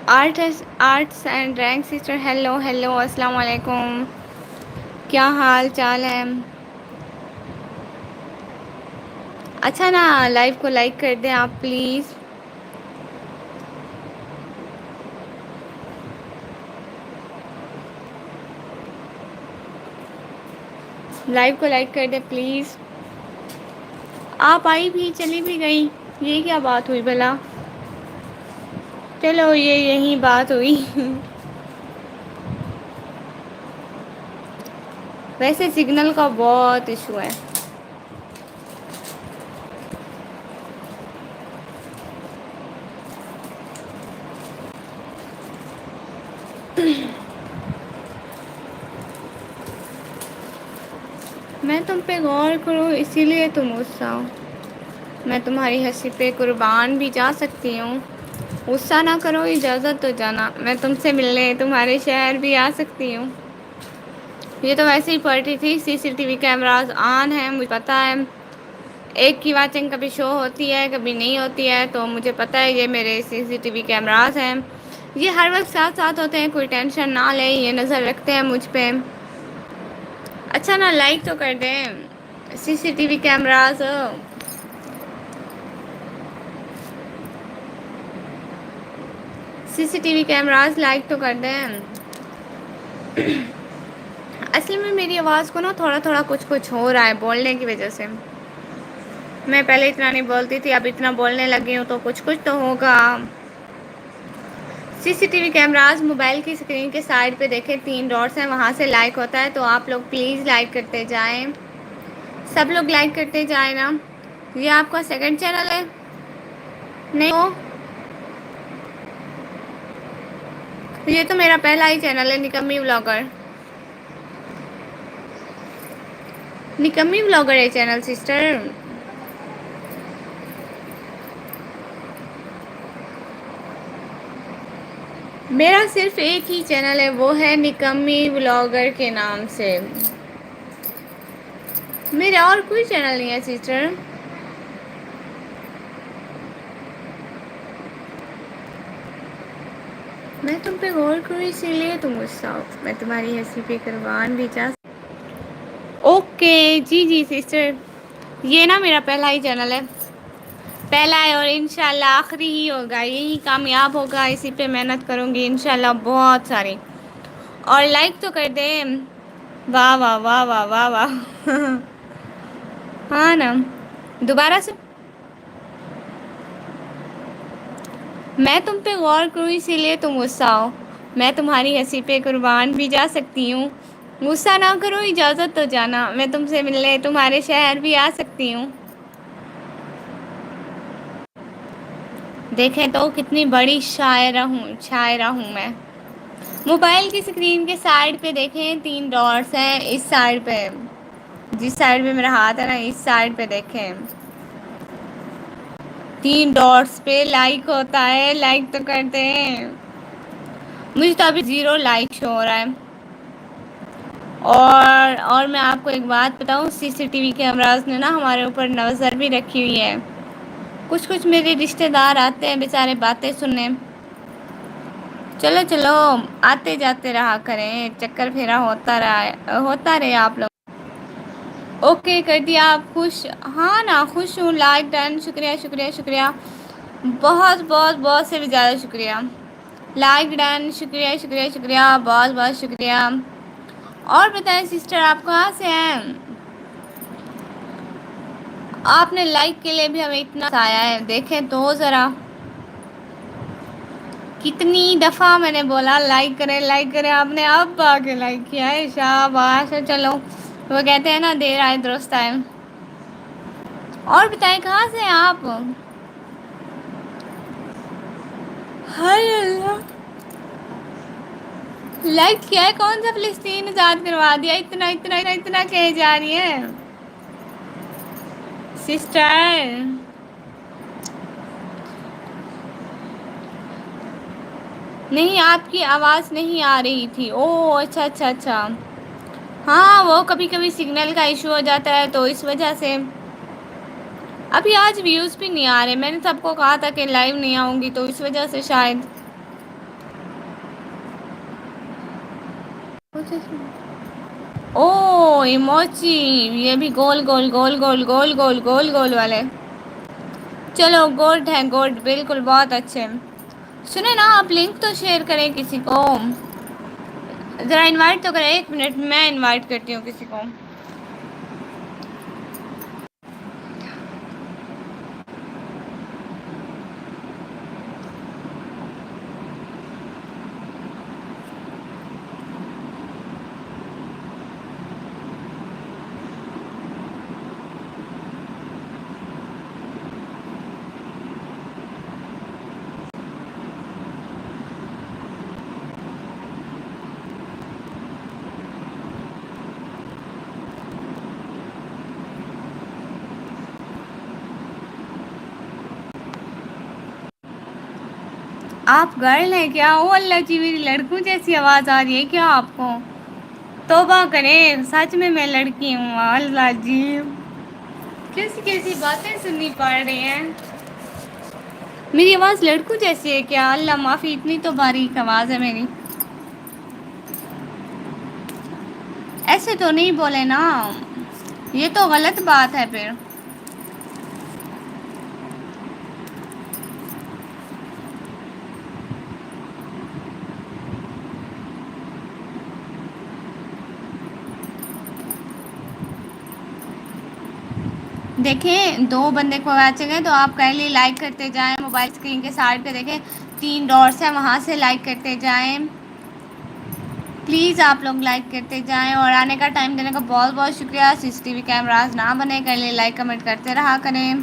Arts and rank sister, hello hello, السلام علیکم، کیا حال چال ہے؟ اچھا نا، لائف کو لائک کر دیں آپ پلیز۔ لائف کو لائک کر دیں پلیز۔ آپ آئی بھی چلی بھی گئی، یہ کیا بات ہوئی بھلا؟ چلو یہی بات ہوئی۔ ویسے سگنل کا بہت ایشو ہے۔ میں تم پہ غور کروں اسی لیے تم غصہ ہو۔ میں تمہاری ہنسی پہ قربان بھی جا سکتی ہوں۔ غصہ نہ کرو، اجازت تو جانا، میں تم سے ملنے تمہارے شہر بھی آ سکتی ہوں۔ یہ تو ویسے ہی پڑھ رہی تھی، سی سی ٹی وی کیمراز آن ہیں، مجھے پتہ ہے۔ ایک کی واچنگ کبھی شو ہوتی ہے کبھی نہیں ہوتی ہے، تو مجھے پتہ ہے یہ میرے سی سی ٹی وی کیمراز ہیں، یہ ہر وقت ساتھ ساتھ ہوتے ہیں، کوئی ٹینشن نہ لیں، یہ نظر رکھتے ہیں مجھ پہ۔ اچھا نا، لائک تو کر دیں C C T V cameras. C C T V cameras like تو کر دیں۔ اصل میں میری آواز کو نا تھوڑا تھوڑا کچھ ہو رہا ہے بولنے کی وجہ سے۔ میں پہلے اتنا نہیں بولتی تھی، اب اتنا بولنے لگی ہوں، تو کچھ تو ہوگا۔ C C T V cameras mobile کی اسکرین کے سائڈ پہ دیکھیں، 3 ڈاٹس ہیں، وہاں سے لائک ہوتا ہے، تو آپ لوگ پلیز لائک کرتے جائیں، سب لوگ لائک کرتے جائیں نا۔ یہ آپ کا سیکنڈ چینل ہے؟ نہیں ہو؟ یہ تو میرا پہلا ہی چینل ہے، نکمی ولاگر۔ نکمی ولاگر ہے چینل سسٹر۔ میرا صرف ایک ہی چینل ہے، وہ ہے نکمی ولاگر کے نام سے۔ میرا اور کوئی چینل نہیں ہے سسٹر۔ میں تم پہ غور کروں اسی لیے تم غصہ ہو، میں تمہاری ہنسی پہ قربان بھی جا۔ اوکے جی جی سسٹر، یہ نا میرا پہلا ہی چینل ہے، پہلا ہے، اور انشاءاللہ آخری ہی ہوگا، یہی کامیاب ہوگا، اسی پہ محنت کروں گی انشاءاللہ بہت ساری۔ اور لائک تو کر دیں۔ واہ واہ واہ واہ واہ واہ۔ ہاں نا، دوبارہ سے۔ میں تم پہ غور کروں اسی لیے تم غصہ ہو، میں تمہاری ہنسی پہ قربان بھی جا سکتی ہوں۔ غصہ نہ کرو، اجازت تو جانا، میں تم سے ملنے تمہارے شہر بھی آ سکتی ہوں۔ دیکھیں تو کتنی بڑی شاعرہ ہوں میں۔ موبائل کی اسکرین کے سائڈ پہ دیکھیں، 3 ڈاٹس ہیں، اس سائڈ پہ، جس سائڈ پہ میرا ہاتھ ہے نا، اس سائڈ پہ دیکھیں، 3 ڈاٹس پہ لائک ہوتا ہے، لائک تو کرتے ہیں۔ مجھے تو ابھی 0 لائک شو ہو رہا ہے۔ اور میں آپ کو ایک بات بتاؤں، سی سی ٹی وی کیمراز نے نا ہمارے اوپر نظر بھی رکھی ہوئی ہے۔ کچھ میرے رشتہ دار آتے ہیں بیچارے باتیں سننے۔ چلو چلو، آتے جاتے رہا کریں، چکر پھیرا ہوتا رہے آپ لوگ۔ اوکے کر دیا آپ خوش؟ ہاں نا، خوش ہوں، لائک ڈن، شکریہ شکریہ شکریہ، بہت بہت بہت سے بھی زیادہ شکریہ۔ لائک ڈن، شکریہ شکریہ شکریہ، بہت بہت شکریہ۔ اور بتائیں سسٹر، آپ کہاں سے ہیں؟ آپ نے لائک کے لیے بھی ہمیں اتنا آیا ہے، دیکھیں تو ذرا کتنی دفعہ میں نے بولا لائک کریں، آپ نے اب آگے لائک کیا ہے، شاباش۔ چلو، وہ کہتے ہیں نا دیر آئے درست آئے۔ اور بتائیں کہاں سے ہیں آپ؟ ہائے اللہ، لائک کیا ہے، کون سا فلسطین آزاد کروا دیا، اتنا اتنا اتنا کہے جا رہی ہے سسٹر؟ نہیں، آپ کی آواز نہیں آ رہی تھی۔ اوہ اچھا اچھا اچھا، ہاں وہ کبھی کبھی سگنل کا ایشو ہو جاتا ہے، تو اس وجہ سے۔ ابھی آج ویوز بھی نہیں آ رہے، میں نے سب کو کہا تھا کہ لائیو نہیں آؤں گی، تو اس وجہ سے شاید۔ او ایموچی، یہ بھی گول گول گول گول گول گول گول گول والے. چلو گڈ ہے، گڈ، بالکل بہت اچھے. سنیں نا، آپ لنک تو شیئر کریں کسی کو. ذرا انوائٹ تو کریں. ایک منٹ میں انوائٹ کرتی ہوں کسی کو. آپ گرل ہیں کیا؟ او اللہ جی، میری لڑکوں جیسی آواز آ رہی ہے کیا آپ کو؟ توبہ کریں، سچ میں لڑکی ہوں. اللہ جی، کیسی کیسی باتیں سننی پڑ رہی ہیں. میری آواز لڑکوں جیسی ہے کیا؟ اللہ معافی، اتنی تو باریک آواز ہے میری. ایسے تو نہیں بولے نا، یہ تو غلط بات ہے پھر. دیکھیں، دو بندے کو واچنگ ہے تو آپ کائنڈلی لائک کرتے جائیں. موبائل اسکرین کے سائڈ پہ دیکھیں 3 ڈاٹس ہیں، وہاں سے لائک کرتے جائیں. پلیز آپ لوگ لائک کرتے جائیں. اور آنے کا ٹائم دینے کا بہت بہت شکریہ. سی سی ٹی وی کیمراز نہ بنے، کائنڈلی لائک کمنٹ کرتے رہا کریں.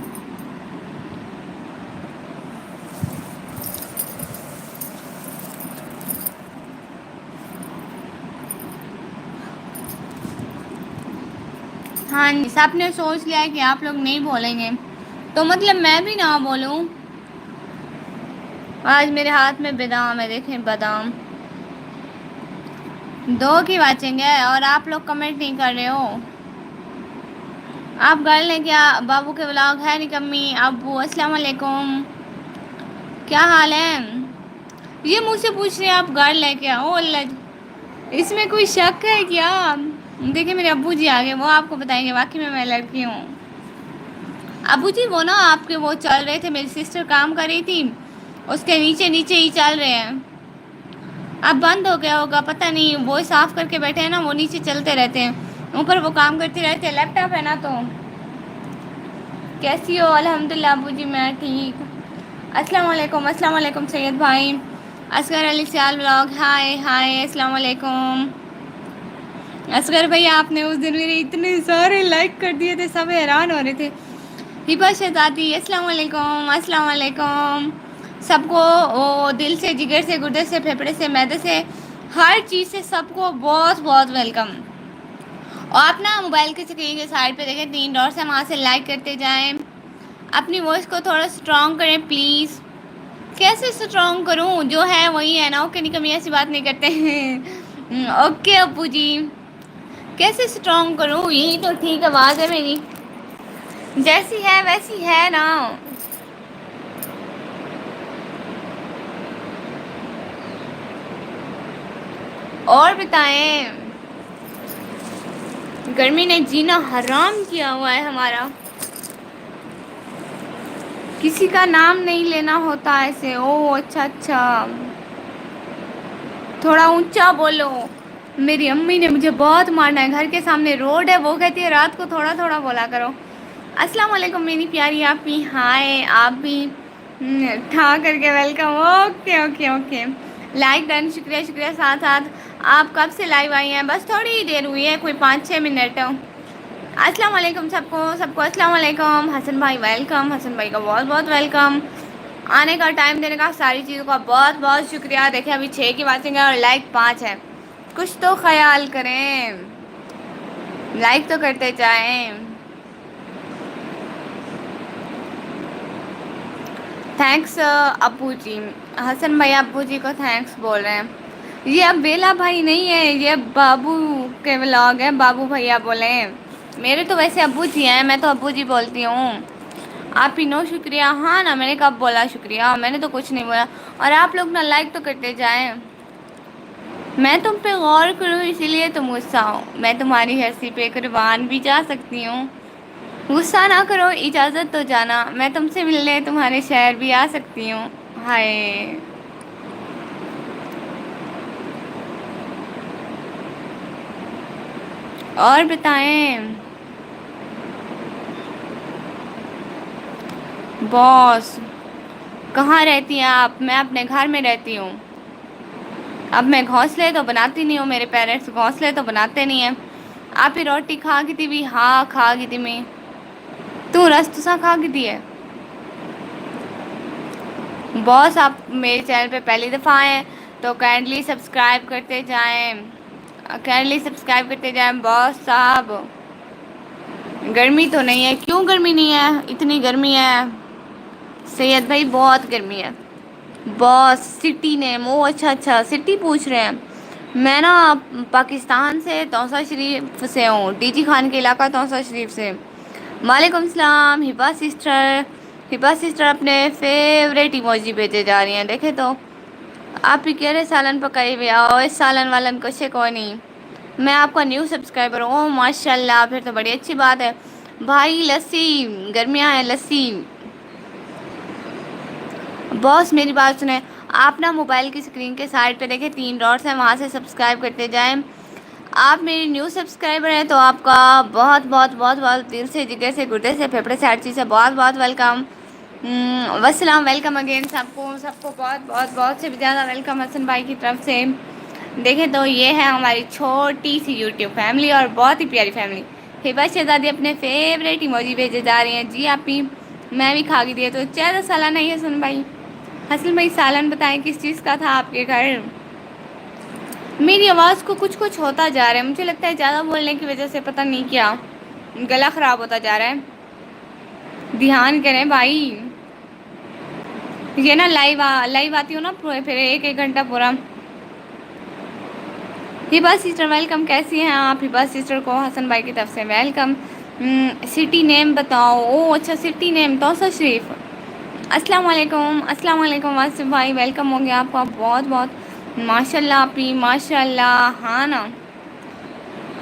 ہاں جی، سب نے سوچ لیا ہے کہ آپ لوگ نہیں بولیں گے تو مطلب میں بھی نہ بولوں. آج میرے ہاتھ میں بادام ہے، دیکھیں بادام. 2 کی واچنگ ہے اور آپ لوگ کمنٹ نہیں کر رہے ہو. آپ گرل ہیں کیا؟ بابو کے ولاگ ہے نک امی ابو السلام علیکم. کیا حال ہے؟ یہ مجھ سے پوچھ رہے ہیں آپ گرل ہیں کیا؟ او اللہ، اس میں کوئی شک ہے کیا؟ دیکھیں میرے ابو جی آگے، وہ آپ کو بتائیں گے واقعی میں لڑکی ہوں. ابو جی وہ نا آپ کے وہ چل رہے تھے، میری سسٹر کام کر رہی تھی، اس کے نیچے نیچے ہی چل رہے ہیں. اب بند ہو گیا ہوگا پتہ نہیں، وہ صاف کر کے بیٹھے ہیں نا، وہ نیچے چلتے رہتے ہیں. اوپر وہ کام کرتی رہتی ہے، لیپ ٹاپ ہے نا. تو کیسی ہو؟ الحمد للہ ابو جی میں ٹھیک. السلام علیکم، السلام علیکم سید بھائی. اصغر علی سیال بلاگ، ہائے ہائے السلام علیکم. اصغر بھائی، آپ نے اس دن میرے اتنے سارے لائک کر دیے تھے، سب حیران ہو رہے تھے. ہبا شہزادی السلام علیکم، السلام علیکم. سب کو دل سے، جگر سے، گردے سے، پھیپھڑے سے، معدے سے، ہر چیز سے سب کو بہت بہت ویلکم. اور آپ نا موبائل کے اسکرین کے سائڈ پہ دیکھیں 3 ڈاٹس ہیں، وہاں سے لائک کرتے جائیں. اپنی وائس کو تھوڑا اسٹرانگ کریں پلیز. کیسے اسٹرانگ کروں؟ جو ہے وہی ہے نا. اوکے نہیں، کمی ایسی بات نہیں کرتے ہیں. اوکے ابو جی، کیسے اسٹرانگ کروں؟ یہی تو ٹھیک آواز ہے میری، جیسی ہے ویسی ہے نا. اور بتائیں، گرمی نے جینا حرام کیا ہوا ہے ہمارا. کسی کا نام نہیں لینا ہوتا ایسے. او اچھا اچھا، تھوڑا اونچا بولو. میری امی نے مجھے بہت مارنا ہے. گھر کے سامنے روڈ ہے، وہ کہتی ہے رات کو تھوڑا تھوڑا بولا کرو. السلام علیکم میری پیاری آپی. ہائے آپ بھی ٹھا کر کے welcome. Okay okay okay, like done, شکریہ شکریہ. ساتھ ساتھ آپ کب سے لائیو آئی ہیں؟ بس تھوڑی ہی دیر ہوئی ہے، کوئی 5-6 منٹ. السلام علیکم سب کو، سب کو السلام علیکم. حسن بھائی ویلکم، حسن بھائی کا بہت بہت ویلکم. آنے کا ٹائم دینے کا ساری چیزوں کا بہت بہت شکریہ. دیکھیں ابھی 6 کی واچنگ ہے اور لائک 5 ہے. کچھ تو خیال کریں، لائک تو کرتے جائیں. تھینکس ابو جی. حسن بھائی ابو جی کو تھینکس بول رہے ہیں. یہ اب بیلا بھائی نہیں ہے، یہ بابو کے ولاگ ہیں. بابو بھیا بولے. میرے تو ویسے ابو جی ہیں، میں تو ابو جی بولتی ہوں. آپ ہی نو شکریہ. ہاں نا، میں نے کب بولا شکریہ؟ میں نے تو کچھ نہیں بولا. اور آپ لوگ نا لائک تو کرتے جائیں. میں تم پہ غور کروں اسی لیے تم غصہ ہو، میں تمہاری ہنسی پہ قربان بھی جا سکتی ہوں۔ غصہ نہ کرو، اجازت تو جانا، میں تم سے ملنے تمہارے شہر بھی آ سکتی ہوں۔ ہائے، اور بتائیں باس، کہاں رہتی ہیں آپ؟ میں اپنے گھر میں رہتی ہوں۔ اب میں گھونسلے تو بناتی نہیں ہوں، میرے پیرنٹس گھونسلے تو بناتے نہیں ہیں۔ آپ ہی روٹی کھا کی تھی بھی؟ ہاں کھا کی تھی میں۔ تو رس تو سا کھا کی تھی ہے باس؟ آپ میرے چینل پہ پہلی دفعہ آئے ہیں تو کائنڈلی سبسکرائب کرتے جائیں، کائنڈلی سبسکرائب کرتے جائیں باس صاحب۔ گرمی تو نہیں ہے؟ کیوں گرمی نہیں ہے؟ اتنی گرمی ہے سید بھائی، بہت گرمی ہے۔ باس سٹی نیم؟ او اچھا اچھا، سٹی پوچھ رہے ہیں۔ میں نا پاکستان سے توسہ شریف سے ہوں، ٹی جی خان کے علاقہ توسہ شریف سے۔ وعلیکم السلام ہبا سسٹر۔ ہبا سسٹر اپنے فیوریٹ ایموجی بھیجے جا رہی ہیں، دیکھے تو۔ آپ ہی کہہ رہے سالن پکائی ہوئے آؤ، اس سالن والن کچھ کوئی نہیں۔ میں آپ کا نیو سبسکرائبر ہوں۔ ماشاء اللہ، پھر تو بڑی اچھی بات ہے۔ بھائی لسی، گرمیاں ہیں لسی۔ باس میری بات سنیں، آپ نا موبائل کی اسکرین کے سائڈ پہ دیکھیں 3 ڈاٹس ہیں، وہاں سے سبسکرائب کرتے جائیں۔ آپ میری نیو سبسکرائبر ہیں تو آپ کا بہت بہت بہت بہت دل سے، جگر سے، گردے سے، پھیپھڑے سے، ہر چیز سے بہت بہت ویلکم۔ والسلام، ویلکم اگین سب کو بہت بہت بہت سے بھی زیادہ ویلکم حسن بھائی کی طرف سے۔ دیکھیں تو یہ ہے ہماری چھوٹی سی یوٹیوب فیملی اور بہت ہی پیاری فیملی۔ ہبا شہزادی اپنے فیوریٹ ایموجی بھیجے جا رہی ہیں۔ جی آپ ہی، میں بھی کھا کے دیے تو چہرہ سالن نہیں ہے حسن بھائی۔ حسن بھائی سالن بتائیں کس چیز کا تھا آپ کے گھر؟ میری آواز کو کچھ کچھ ہوتا جا رہا ہے، مجھے لگتا ہے زیادہ بولنے کی وجہ سے، پتہ نہیں کیا گلا خراب ہوتا جا رہا ہے۔ دھیان کریں بھائی، یہ نا لائیو آتی ہوں نا پھر ایک ایک گھنٹہ پورا۔ ہبا سسٹر ویلکم، کیسی ہیں آپ؟ ہبا سسٹر کو حسن بھائی کی طرف سے ویلکم۔ سٹی نیم بتاؤ؟ او اچھا، سٹی نیم توسہ شریف۔ السلام علیکم، السلام علیکم واصف بھائی، ویلکم ہو گیا آپ کا بہت بہت۔ ماشاء اللہ آپ ہی، ماشاء اللہ، ہاں نا۔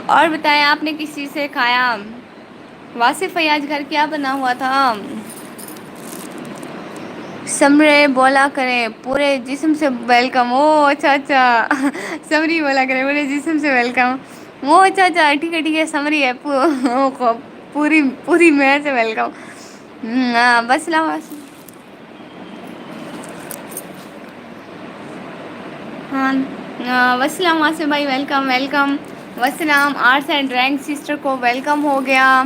اور بتائیں آپ نے کس چیز سے کھایا؟ واصف بھائی آج گھر کیا بنا ہوا تھا؟ سمرے بولا کریں پورے جسم سے ویلکم۔ او اچھا اچھا، سمری بولا کریں پورے جسم سے ویلکم۔ او اچھا اچھا، ٹھیک ہے ٹھیک ہے، سمری ہے پوری پوری میں سے ویلکم۔ بس ہاں، والسلام واصف بھائی، ویلکم ویلکم۔ والسلام آرٹس اینڈ ڈرائنگ سسٹر کو ویلکم ہو گیا۔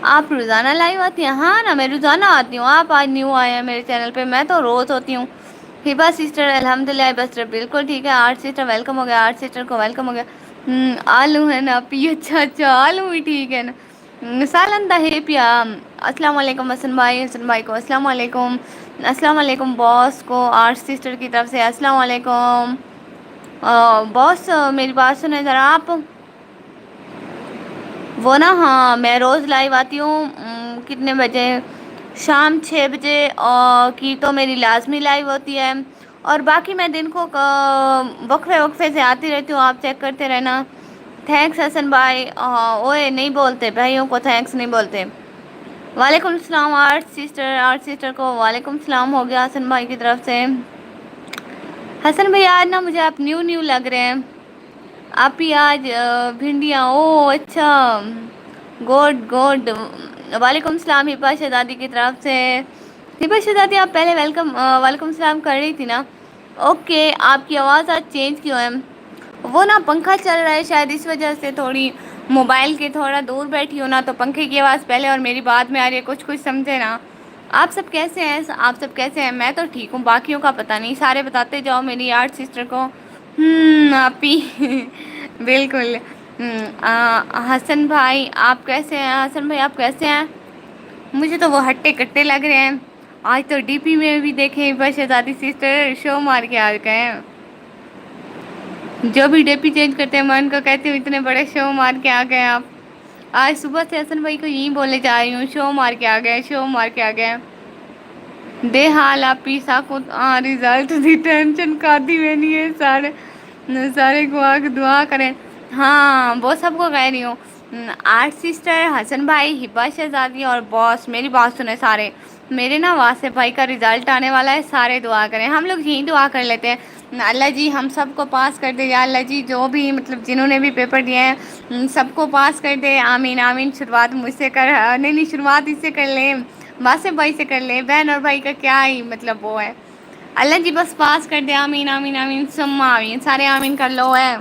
آپ روزانہ لائیو آتی ہیں؟ ہاں نا، میں روزانہ آتی ہوں، آپ آج نیو آئے ہیں میرے چینل پہ، میں تو روز ہوتی ہوں۔ ہبا سسٹر الحمد للہ، بس بالکل ٹھیک ہے۔ آرٹ سسٹر ویلکم ہو گیا، آرٹ سسٹر کو ویلکم ہو گیا۔ آلو ہے نا پی؟ اچھا اچھا، آلو بھی ٹھیک ہے نا، سالن دا ہے پیا۔ السلام علیکم حسن بھائی، حسن بھائی کو السلام علیکم۔ السلام علیکم باس کو آرٹ سسٹر کی طرف سے السلام علیکم۔ باس میری بات سنیں ذرا آپ، وہ نا ہاں میں روز لائیو آتی ہوں، کتنے بجے؟ شام 6 بجے کی تو میری لازمی لائیو ہوتی ہے، اور باقی میں دن کو وقفے وقفے سے آتی رہتی ہوں، آپ چیک کرتے رہنا۔ تھینکس حسن بھائی، اوئے نہیں بولتے بھائیوں کو تھینکس نہیں بولتے۔ وعلیکم السلام آرٹ سسٹر کو وعلیکم السلام ہو گیا حسن بھائی کی طرف سے۔ حسن بھائی آج نا مجھے آپ نیو نیو لگ رہے ہیں، آپ ہی آج بھنڈیاں؟ او اچھا، گوڈ گوڈ۔ وعلیکم السلام ہبا شہزادی کی طرف سے۔ ہبا شہزادی آپ پہلے ویلکم وعلیکم السلام کر رہی تھی نا؟ اوکے، آپ کی آواز آج چینج کیوں ہے؟ وہ نا پنکھا چل رہا ہے شاید اس وجہ سے، تھوڑی موبائل کے تھوڑا دور بیٹھی ہو نا تو پنکھے کی آواز پہلے اور میری بعد میں آ رہی ہے، کچھ کچھ سمجھے نا۔ آپ سب کیسے ہیں؟ آپ سب کیسے ہیں؟ میں تو ٹھیک ہوں، باقیوں کا پتہ نہیں، سارے بتاتے جاؤ میری آرٹ سسٹر کو۔ آپی بالکل۔ حسن بھائی آپ کیسے ہیں؟ حسن بھائی آپ کیسے ہیں؟ مجھے تو وہ ہٹے کٹے لگ رہے ہیں، آج تو ڈی پی میں بھی دیکھیں بس شہزادی سسٹر شو مار کے آ گئے ہیں۔ جو بھی ڈی پی چینج کرتے ہیں میں ان کو کہتی ہوں اتنے بڑے شو مار کے آ گئے آپ۔ آج صبح سے حسن بھائی کو یہی بولے جا رہی ہوں، شو مار کے آ گئے، شو مار کے آ گئے۔ دے حال آپ پیسا کو رزلٹ دی ٹینشن کھاتی میں نہیں ہے سارے۔ سارے کو آ کے دعا کریں. ہاں وہ سب کو کہہ رہی ہوں. آرٹ سسٹر، حسن بھائی، ہبا شہزادی اور باس، میری بات سنیں سارے. میرے نا واسف بھائی کا رزلٹ آنے والا ہے، سارے دعا کریں. ہم لوگ یہی دعا کر لیتے ہیں، اللہ جی ہم سب کو پاس کر دے. یا اللہ جی جو بھی مطلب جنہوں نے بھی پیپر دیے ہیں سب کو پاس کر دے. آمین آمین. شروعات مجھ سے کر، نہیں نہیں شروعات اس سے کر لیں، واسف بھائی سے کر لیں. بہن اور بھائی کا کیا ہی مطلب وہ ہے. اللہ جی بس پاس کر دے. آمین آمین آمین ثم آمین. سارے آمین کر لو ہے.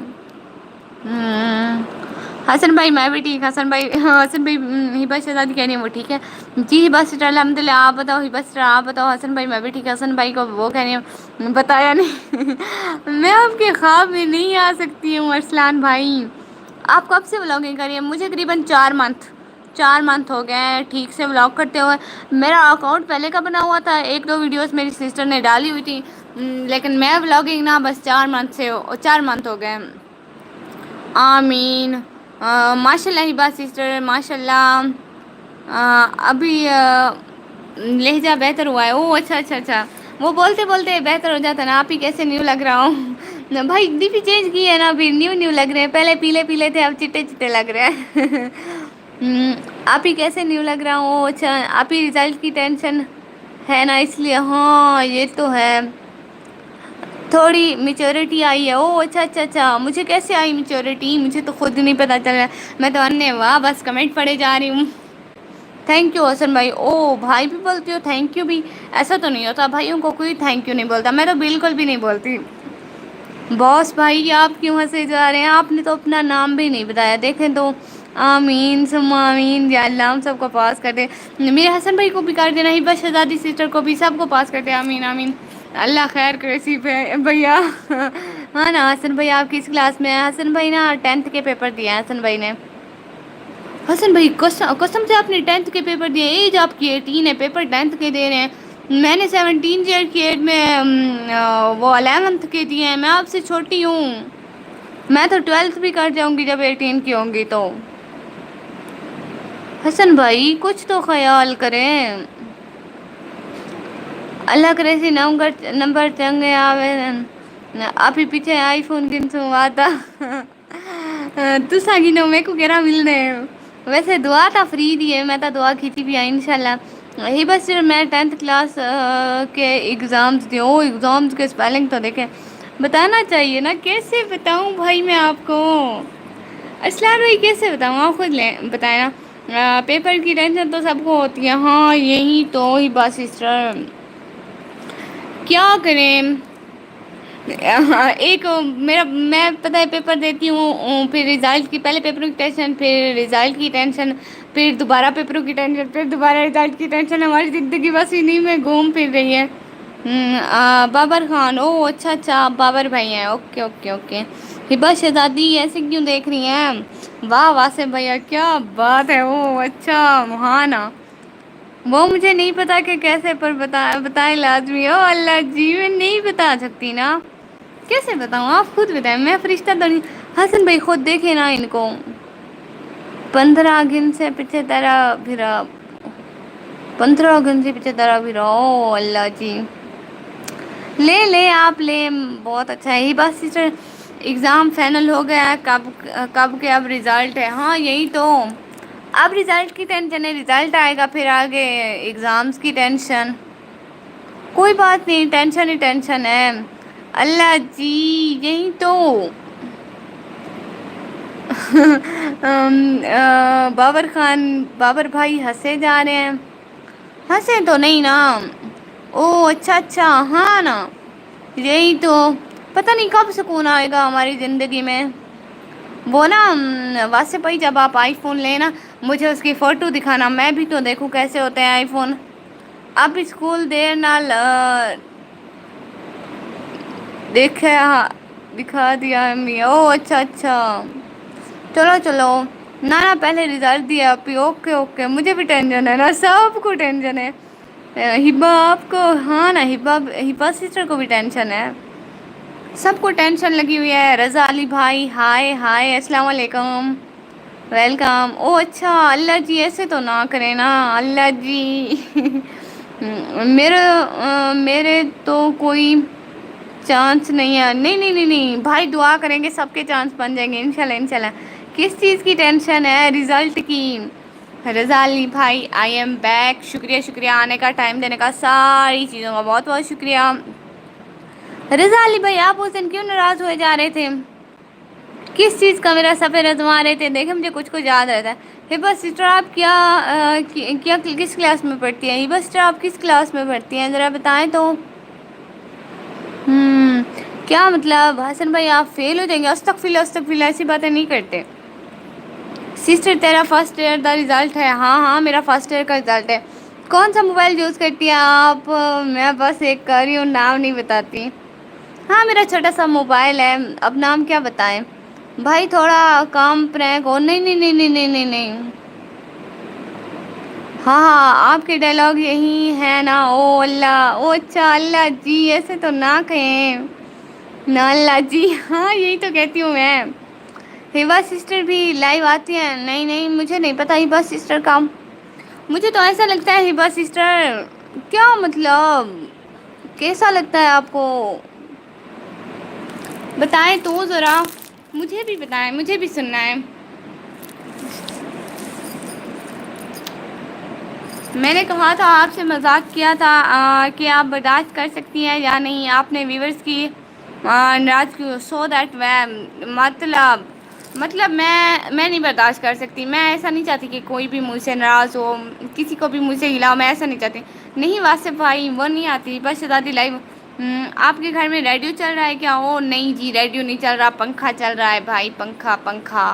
حسن بھائی میں بھی ٹھیک. حسن بھائی، ہاں حسن بھائی ہبا شہزادی کہہ رہی ہیں وہ ٹھیک ہے. جی ہبا سسٹر الحمد للہ. آپ بتاؤ ہبا سسٹر آپ بتاؤ. حسن بھائی میں بھی ٹھیک ہے. حسن بھائی کو وہ کہہ رہی ہوں بتایا نہیں. میں آپ کے خواب میں نہیں آ سکتی ہوں ارسلان بھائی. آپ کب سے بلاگنگ کر رہی ہیں؟ مجھے تقریباً 4 منتھ ہو گئے ہیں ٹھیک سے بلاگ کرتے ہوئے. میرا اکاؤنٹ پہلے کا بنا ہوا تھا، 1-2 ویڈیوز میری سسٹر نے ڈالی ہوئی تھی، لیکن میں بلاگنگ نا بس 4 منتھ ہو گئے. آمین. ماشاء اللہ ہبا سسٹر ماشاء اللہ. ابھی لہجہ بہتر ہوا ہے. او اچھا اچھا اچھا. وہ بولتے بولتے بہتر ہو جاتا ہے نا. آپ ہی کیسے نیو لگ رہا ہوں. بھائی ڈی پی چینج کی ہے نا ابھی نیو لگ رہے ہیں. پہلے پیلے پیلے تھے اب چٹے چٹے لگ رہے ہیں. آپ ہی کیسے نیو لگ رہا ہوں. اچھا آپ ہی رزلٹ کی ٹینشن ہے نا اس لیے. ہاں یہ تو ہے. تھوڑی میچورٹی آئی ہے. او اچھا اچھا اچھا. مجھے کیسے آئی میچورٹی؟ مجھے تو خود نہیں پتا چل رہا. میں تو انے واہ بس کمنٹ پڑے جا رہی ہوں. تھینک یو حسن بھائی. او بھائی بھی بولتی ہو تھینک یو بھی؟ ایسا تو نہیں ہوتا بھائیوں کو کوئی تھینک یو نہیں بولتا. میں تو بالکل بھی نہیں بولتی. باس بھائی آپ کیوں ہنسے جا رہے ہیں؟ آپ نے تو اپنا نام بھی نہیں بتایا. دیکھیں تو. آمین ثم آمین. یا اللہ ہم سب کو پاس کر دے. میرے حسن بھائی کو بھی کر دینا. ہبا شہزادی سسٹر کو بھی، سب کو پاس کر دے. آمین آمین. اللہ خیر کرے سی پہ بھیا. ہاں نا حسن بھائی آپ کس کلاس میں ہیں؟ حسن بھائی نا 10th کے پیپر دیے ہیں حسن بھائی نے. حسن بھائی قسم سے آپ نے 10th کے پیپر دیے؟ ایج آپ کی 18 ہے، پیپر 10th کے دے رہے ہیں. میں نے 17 ایئر کی ایج میں وہ 11th کے دیے ہیں. میں آپ سے چھوٹی ہوں. میں تو 12th بھی کر جاؤں گی جب 18 کی ہوں گی تو. حسن بھائی کچھ تو خیال کریں. اللہ کرے نمبر چنگے آوے. آپ ہی پیچھے آئی فون کن سو آتا. تساں گنو میرے کو کہڑا ملنے. ویسے دعا تو فری دی ہے. میں تو دعا کیتی بھی ہے انشاء اللہ. یہ بس میں 10th کلاس کے ایگزامس دی ہوں. ایگزامس کے اسپیلنگ تو دیکھیں بتانا چاہیے نا. کیسے بتاؤں بھائی میں آپ کو؟ ارسلان بھائی کیسے بتاؤں؟ آپ خود لیں بتائیں نا. پیپر کی ٹینشن تو سب کو ہوتی ہے. ہاں یہی تو ہبا سسٹر کیا کریں. ایک میں پتہ ہے پیپر دیتی ہوں پھر رزلٹ کی، پہلے پیپروں کی ٹینشن پھر رزلٹ کی ٹینشن پھر دوبارہ پیپروں کی ٹینشن پھر دوبارہ رزلٹ کی ٹینشن. ہماری زندگی بس انہی میں گھوم پھر رہی ہے. بابر خان. او اچھا اچھا آپ بابر بھائی ہیں. Okay okay okay. ہبا شہزادی ایسے کیوں دیکھ رہی ہیں؟ واہ واسف بھیا کیا بات ہے. او اچھا ہاں نا. وہ مجھے نہیں پتا کہ کیسے پر بتائیں لازمی. او اللہ جی میں نہیں بتا سکتی نا. کیسے بتاؤں آپ خود بتائیں. میں فرشتہ تو نہیں. حسن بھائی خود دیکھے نا ان کو. 15 سے پیچھے ترا پھرا. 15 سے پیچھے ترا پھرا. او اللہ جی. لے آپ لے بہت اچھا ہے. ہبا سسٹر ایگزام فائنل ہو گیا ہے. کب کے اب رزلٹ ہے. ہاں یہی تو. اب رزلٹ کی ٹینشن ہے. رزلٹ آئے گا پھر آگے ایگزامس کی ٹینشن. کوئی بات نہیں ٹینشن ہی ٹینشن ہے. اللہ جی یہی تو. بابر خان بابر بھائی ہنسے جا رہے ہیں. ہنسے تو نہیں نا. او اچھا اچھا ہاں نا. یہی تو. پتہ نہیں کب سکون آئے گا ہماری زندگی میں. وہ نا واسف بھائی جب آپ آئی فون لے نا مجھے اس کی فوٹو دکھانا. میں بھی تو دیکھوں کیسے ہوتے ہیں آئی فون. اب اسکول دیر نال دیکھے دکھا دیا امی. او اچھا اچھا. چلو چلو. نہ نہ پہلے رزلٹ دیا ابھی. Okay okay. مجھے بھی ٹینشن ہے نا. سب کو ٹینشن ہے. ہبا آپ کو ہاں نا. ہبا سسٹر کو بھی ٹینشن ہے. سب کو ٹینشن لگی ہوئی ہے. رضا علی بھائی ہائے ہائے السلام علیکم. ویلکم. او اچھا اللہ جی ایسے تو نہ کرے نا. اللہ جی میرے تو کوئی چانس نہیں ہے، نہیں نہیں نہیں نہیں بھائی، دعا کریں گے سب کے چانس بن جائیں گے انشاءاللہ انشاءاللہ۔ کس چیز کی ٹینشن ہے؟ رزلٹ کی۔ رضا علی بھائی آئی ایم بیک، شکریہ شکریہ آنے کا، ٹائم دینے کا، ساری چیزوں کا بہت بہت شکریہ۔ رضا علی بھائی آپ اس دن کیوں ناراض ہوئے جا رہے تھے؟ کس چیز کا میرا سفر ازما رہے تھے؟ دیکھیں مجھے کچھ کچھ یاد رہتا ہے۔ ہبا سسٹر آپ کیا کس کلاس میں پڑھتی ہیں؟ ہبا سسٹر آپ کس کلاس میں پڑھتی ہیں ذرا بتائیں تو۔ کیا مطلب حسن بھائی آپ فیل ہو جائیں گے؟ استغفر اللہ استغفر اللہ، ایسی باتیں نہیں کرتے۔ سسٹر تیرا فرسٹ ایئر کا رزلٹ ہے؟ ہاں ہاں میرا فرسٹ ایئر کا رزلٹ ہے۔ کون سا موبائل یوز کرتی ہیں آپ؟ میں بس ایک کر رہی ہوں، نام نہیں بتاتی۔ ہاں میرا چھوٹا سا موبائل ہے، اب نام کیا بتائیں؟ بھائی تھوڑا کام پرینک ہو، نہیں نہیں نہیں نہیں نہیں نہیں نہیں۔ ہاں ہاں آپ کے ڈائلاگ یہی ہے نا، او اللہ، او اچھا اللہ جی، ایسے تو نہ کہیں نا اللہ جی، ہاں یہی تو کہتی ہوں میں۔ ہیوا سسٹر بھی لائیو آتی ہیں؟ نہیں نہیں مجھے نہیں پتا ہیوا سسٹر کا، مجھے تو ایسا لگتا ہے ہیبا سسٹر، کیا مطلب کیسا لگتا ہے آپ کو؟ بتائیں تو ذرا، مجھے بھی بتائیں، مجھے بھی سننا ہے۔ میں نے کہا تھا آپ سے، مذاق کیا تھا کہ آپ برداشت کر سکتی ہیں یا نہیں، آپ نے ویورز کی ناراض کیوں؟ سو دیٹ مطلب میں نہیں برداشت کر سکتی، میں ایسا نہیں چاہتی کہ کوئی بھی مجھ سے ناراض ہو، کسی کو بھی مجھ سے ہلاؤ، میں ایسا نہیں چاہتی۔ نہیں واسف بھائی وہ نہیں آتی، بس شہزادی لائیو۔ آپ کے گھر میں ریڈیو چل رہا ہے کیا؟ او نہیں جی ریڈیو نہیں چل رہا، پنکھا چل رہا ہے بھائی، پنکھا پنکھا۔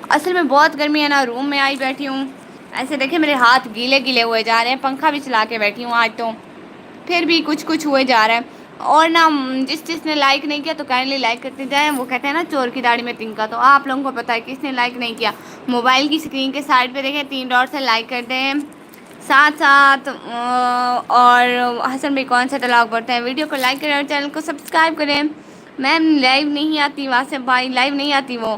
اصل میں بہت گرمی ہے نا، روم میں آئی بیٹھی ہوں، ایسے دیکھیں میرے ہاتھ گیلے گیلے ہوئے جا رہے ہیں، پنکھا بھی چلا کے بیٹھی ہوں آج تو، پھر بھی کچھ کچھ ہوئے جا رہا ہے۔ اور نا جس نے لائک نہیں کیا تو کائنڈلی لائک کرتے جائیں، وہ کہتے ہیں نا چور کی داڑھی میں تنکا، تو آپ لوگوں کو پتہ ہے کس نے لائک نہیں کیا۔ موبائل کی اسکرین کے سائڈ پہ دیکھیں 3 ڈاٹ سے لائک کر دیں، ساتھ ساتھ اور حسن بھائی کون سا ڈائلاگ پڑھتے ہیں، ویڈیو کو لائک کریں اور چینل کو سبسکرائب کریں۔ میم لائیو نہیں آتی واسف بھائی، لائیو نہیں آتی وہ،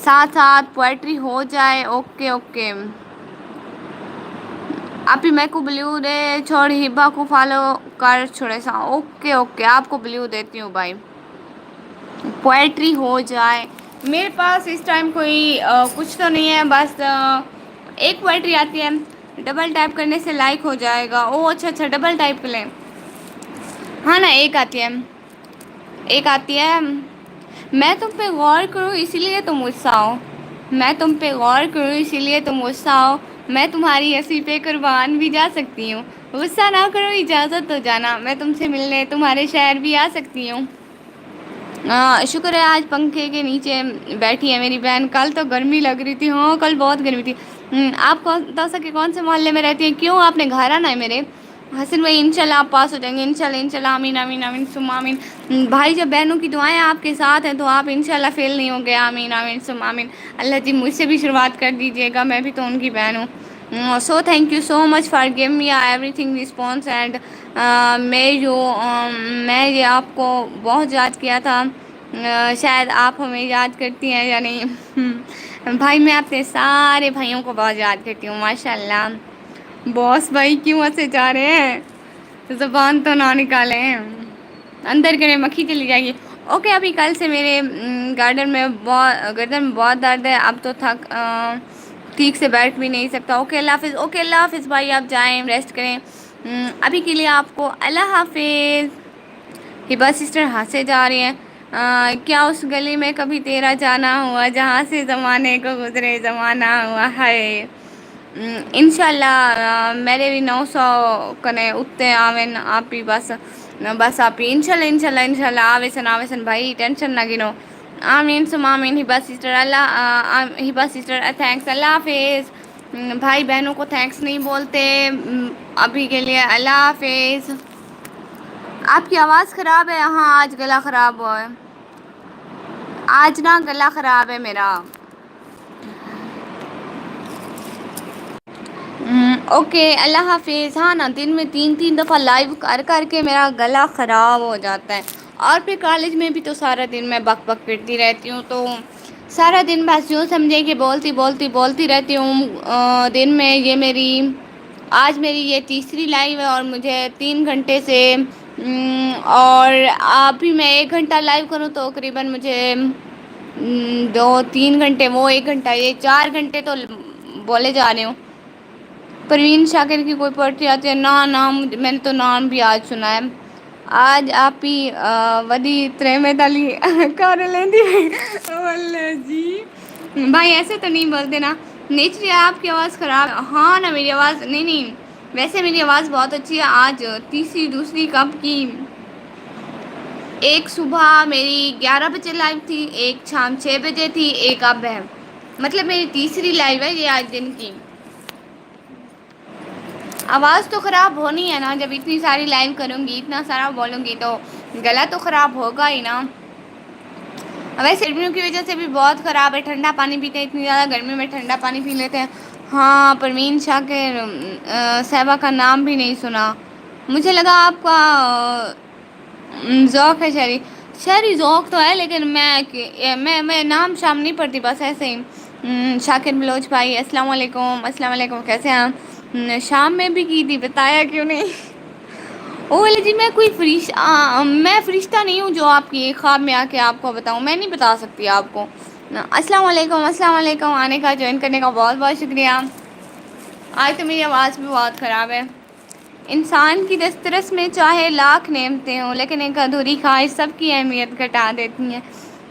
ساتھ ساتھ پوئٹری ہو جائے، اوکے اوکے۔ ابھی میں کو بلیو دے چھوڑ، ہبا کو فالو کر چھوڑے سا، اوکے اوکے آپ کو بلیو دیتی ہوں بھائی، پوئٹری ہو جائے۔ میرے پاس اس ٹائم کوئی کچھ تو نہیں ہے، بس ایک پوئٹری آتی ہے، ڈبل ٹیپ کرنے سے لائک ہو جائے گا۔ او اچھا اچھا ڈبل ٹائپ کر لیں، ہاں نا ایک آتی ہے، ایک آتی ہے، میں تم پہ غور کروں اسی لیے تم غصہ ہو، میں تم پہ غور کروں اسی لیے تم غصہ ہو، میں تمہاری ہنسی پہ قربان بھی جا سکتی ہوں، غصہ نہ کرو اجازت تو جانا، میں تم سے ملنے تمہارے شہر بھی آ سکتی ہوں۔ شکر ہے آج پنکھے کے نیچے بیٹھی ہے میری بہن، کل تو گرمی لگ رہی تھی، ہاں کل بہت گرمی تھی۔ آپ کون سے محلے میں رہتی ہیں؟ کیوں آپ نے گھر آنا ہے میرے؟ حسن بھائی انشاءاللہ آپ پاس ہو جائیں گے، انشاءاللہ انشاءاللہ، آمین آمین آمین ثم آمین۔ بھائی جب بہنوں کی دعائیں آپ کے ساتھ ہیں تو آپ انشاءاللہ فیل نہیں ہوں گے، آمین آمین ثم آمین۔ اللہ جی مجھ سے بھی شروعات کر دیجیے گا، میں بھی تو ان کی بہن ہوں۔ So thank you so much for give me every thing response and میں یہ آپ کو بہت یاد کیا تھا، شاید آپ ہمیں یاد کرتی ہیں یا نہیں۔ بھائی میں اپنے سارے بھائیوں کو بہت یاد کرتی ہوں ماشاء اللہ۔ باس بھائی کیوں ہنسے جا رہے ہیں؟ زبان تو نہ نکالیں، اندر کریں مکھی چلی جائے گی۔ اوکے ابھی کل سے میرے گردن میں بہت درد ہے، اب تو ٹھیک سے بیٹھ بھی نہیں سکتا۔ اوکے اللہ حافظ، اوکے اللہ حافظ بھائی، آپ جائیں ریسٹ کریں، ابھی کے لیے آپ کو اللہ حافظ۔ ہبا سسٹر ہنسے جا رہی ہیں، کیا اس گلی میں کبھی تیرا جانا ہوا جہاں سے زمانے کو گزرے زمانہ ہوا ہے؟ انشاءاللہ میرے بھی 900 کنے اتے آویں، آپ بھی بس آپ ہی انشاءاللہ انشاءاللہ انشاءاللہ آویسن بھائی، ٹینشن نہ گنو، آمین ثم آمین۔ ہبا سسٹر ہبا سسٹر تھینکس، اللہ حافظ۔ بھائی بہنوں کو تھینکس نہیں بولتے، ابھی کے لیے اللہ حافظ۔ آپ کی آواز خراب ہے، ہاں آج گلا خراب ہوا ہے، آج نا گلا خراب ہے میرا۔ اوکے اللہ حافظ۔ ہاں نا دن میں 3 دفعہ لائیو کر کر کے میرا گلا خراب ہو جاتا ہے، اور پھر کالج میں بھی تو سارا دن میں بک بک کرتی رہتی ہوں، تو سارا دن بس یوں سمجھے کہ بولتی رہتی ہوں۔ دن میں یہ آج میری یہ تیسری لائیو ہے، اور مجھے 3 گھنٹے سے اور آپ بھی میں 1 گھنٹہ لائیو کروں تو قریباً مجھے 2 3 گھنٹے، وہ 1 گھنٹہ، یہ 4 گھنٹے تو بولے جا رہے ہوں۔ پروین شاکر کی کوئی پوئٹری آتی ہے؟ نام میں نے تو نام بھی آج سنا ہے۔ آج آپ ہی ودی تریمت علی کر لیندی جی بھائی ایسے تو نہیں بولتے نا، نیچری آپ کی آواز خراب، ہاں نا میری آواز نہیں، ویسے میری آواز بہت اچھی ہے۔ آج تیسری دوسری کب کی، ایک صبح میری 11 بجے لائیو تھی، ایک شام 6 بجے تھی، ایک اب ہے، مطلب میری تیسری لائیو ہے یہ آج دن کی۔ آواز تو خراب ہونی ہے نا، جب اتنی ساری لائیو کروں گی، اتنا سارا بولوں گی تو گلا تو خراب ہوگا ہی نا۔ ویسے گرمیوں کی وجہ سے بھی بہت خراب ہے، ٹھنڈا پانی پیتے ہیں، اتنی زیادہ گرمی میں ٹھنڈا پانی پی لیتے ہیں۔ ہاں پروین شاکر صاحبہ کا نام بھی نہیں سنا، مجھے لگا آپ کا ذوق ہے شعری، شعری ذوق تو ہے لیکن میں نام شام نہیں پڑھتی، بس ایسے ہی۔ شاکر بلوچ بھائی السلام علیکم، السلام علیکم، کیسے ہیں آپ؟ شام میں بھی کی تھی، بتایا کیوں نہیں؟ اولی جی میں فرشتہ نہیں ہوں جو آپ کی خواب میں آ کے آپ کو بتاؤں، میں نہیں بتا سکتی آپ کو۔ السلام علیکم، السلام علیکم، آنے کا، جوائن کرنے کا بہت بہت شکریہ۔ آج تو میری آواز بھی بہت خراب ہے۔ انسان کی دسترس میں چاہے لاکھ نعمتیں ہوں لیکن ایک ادھوری خواہش سب کی اہمیت گھٹا دیتی ہیں۔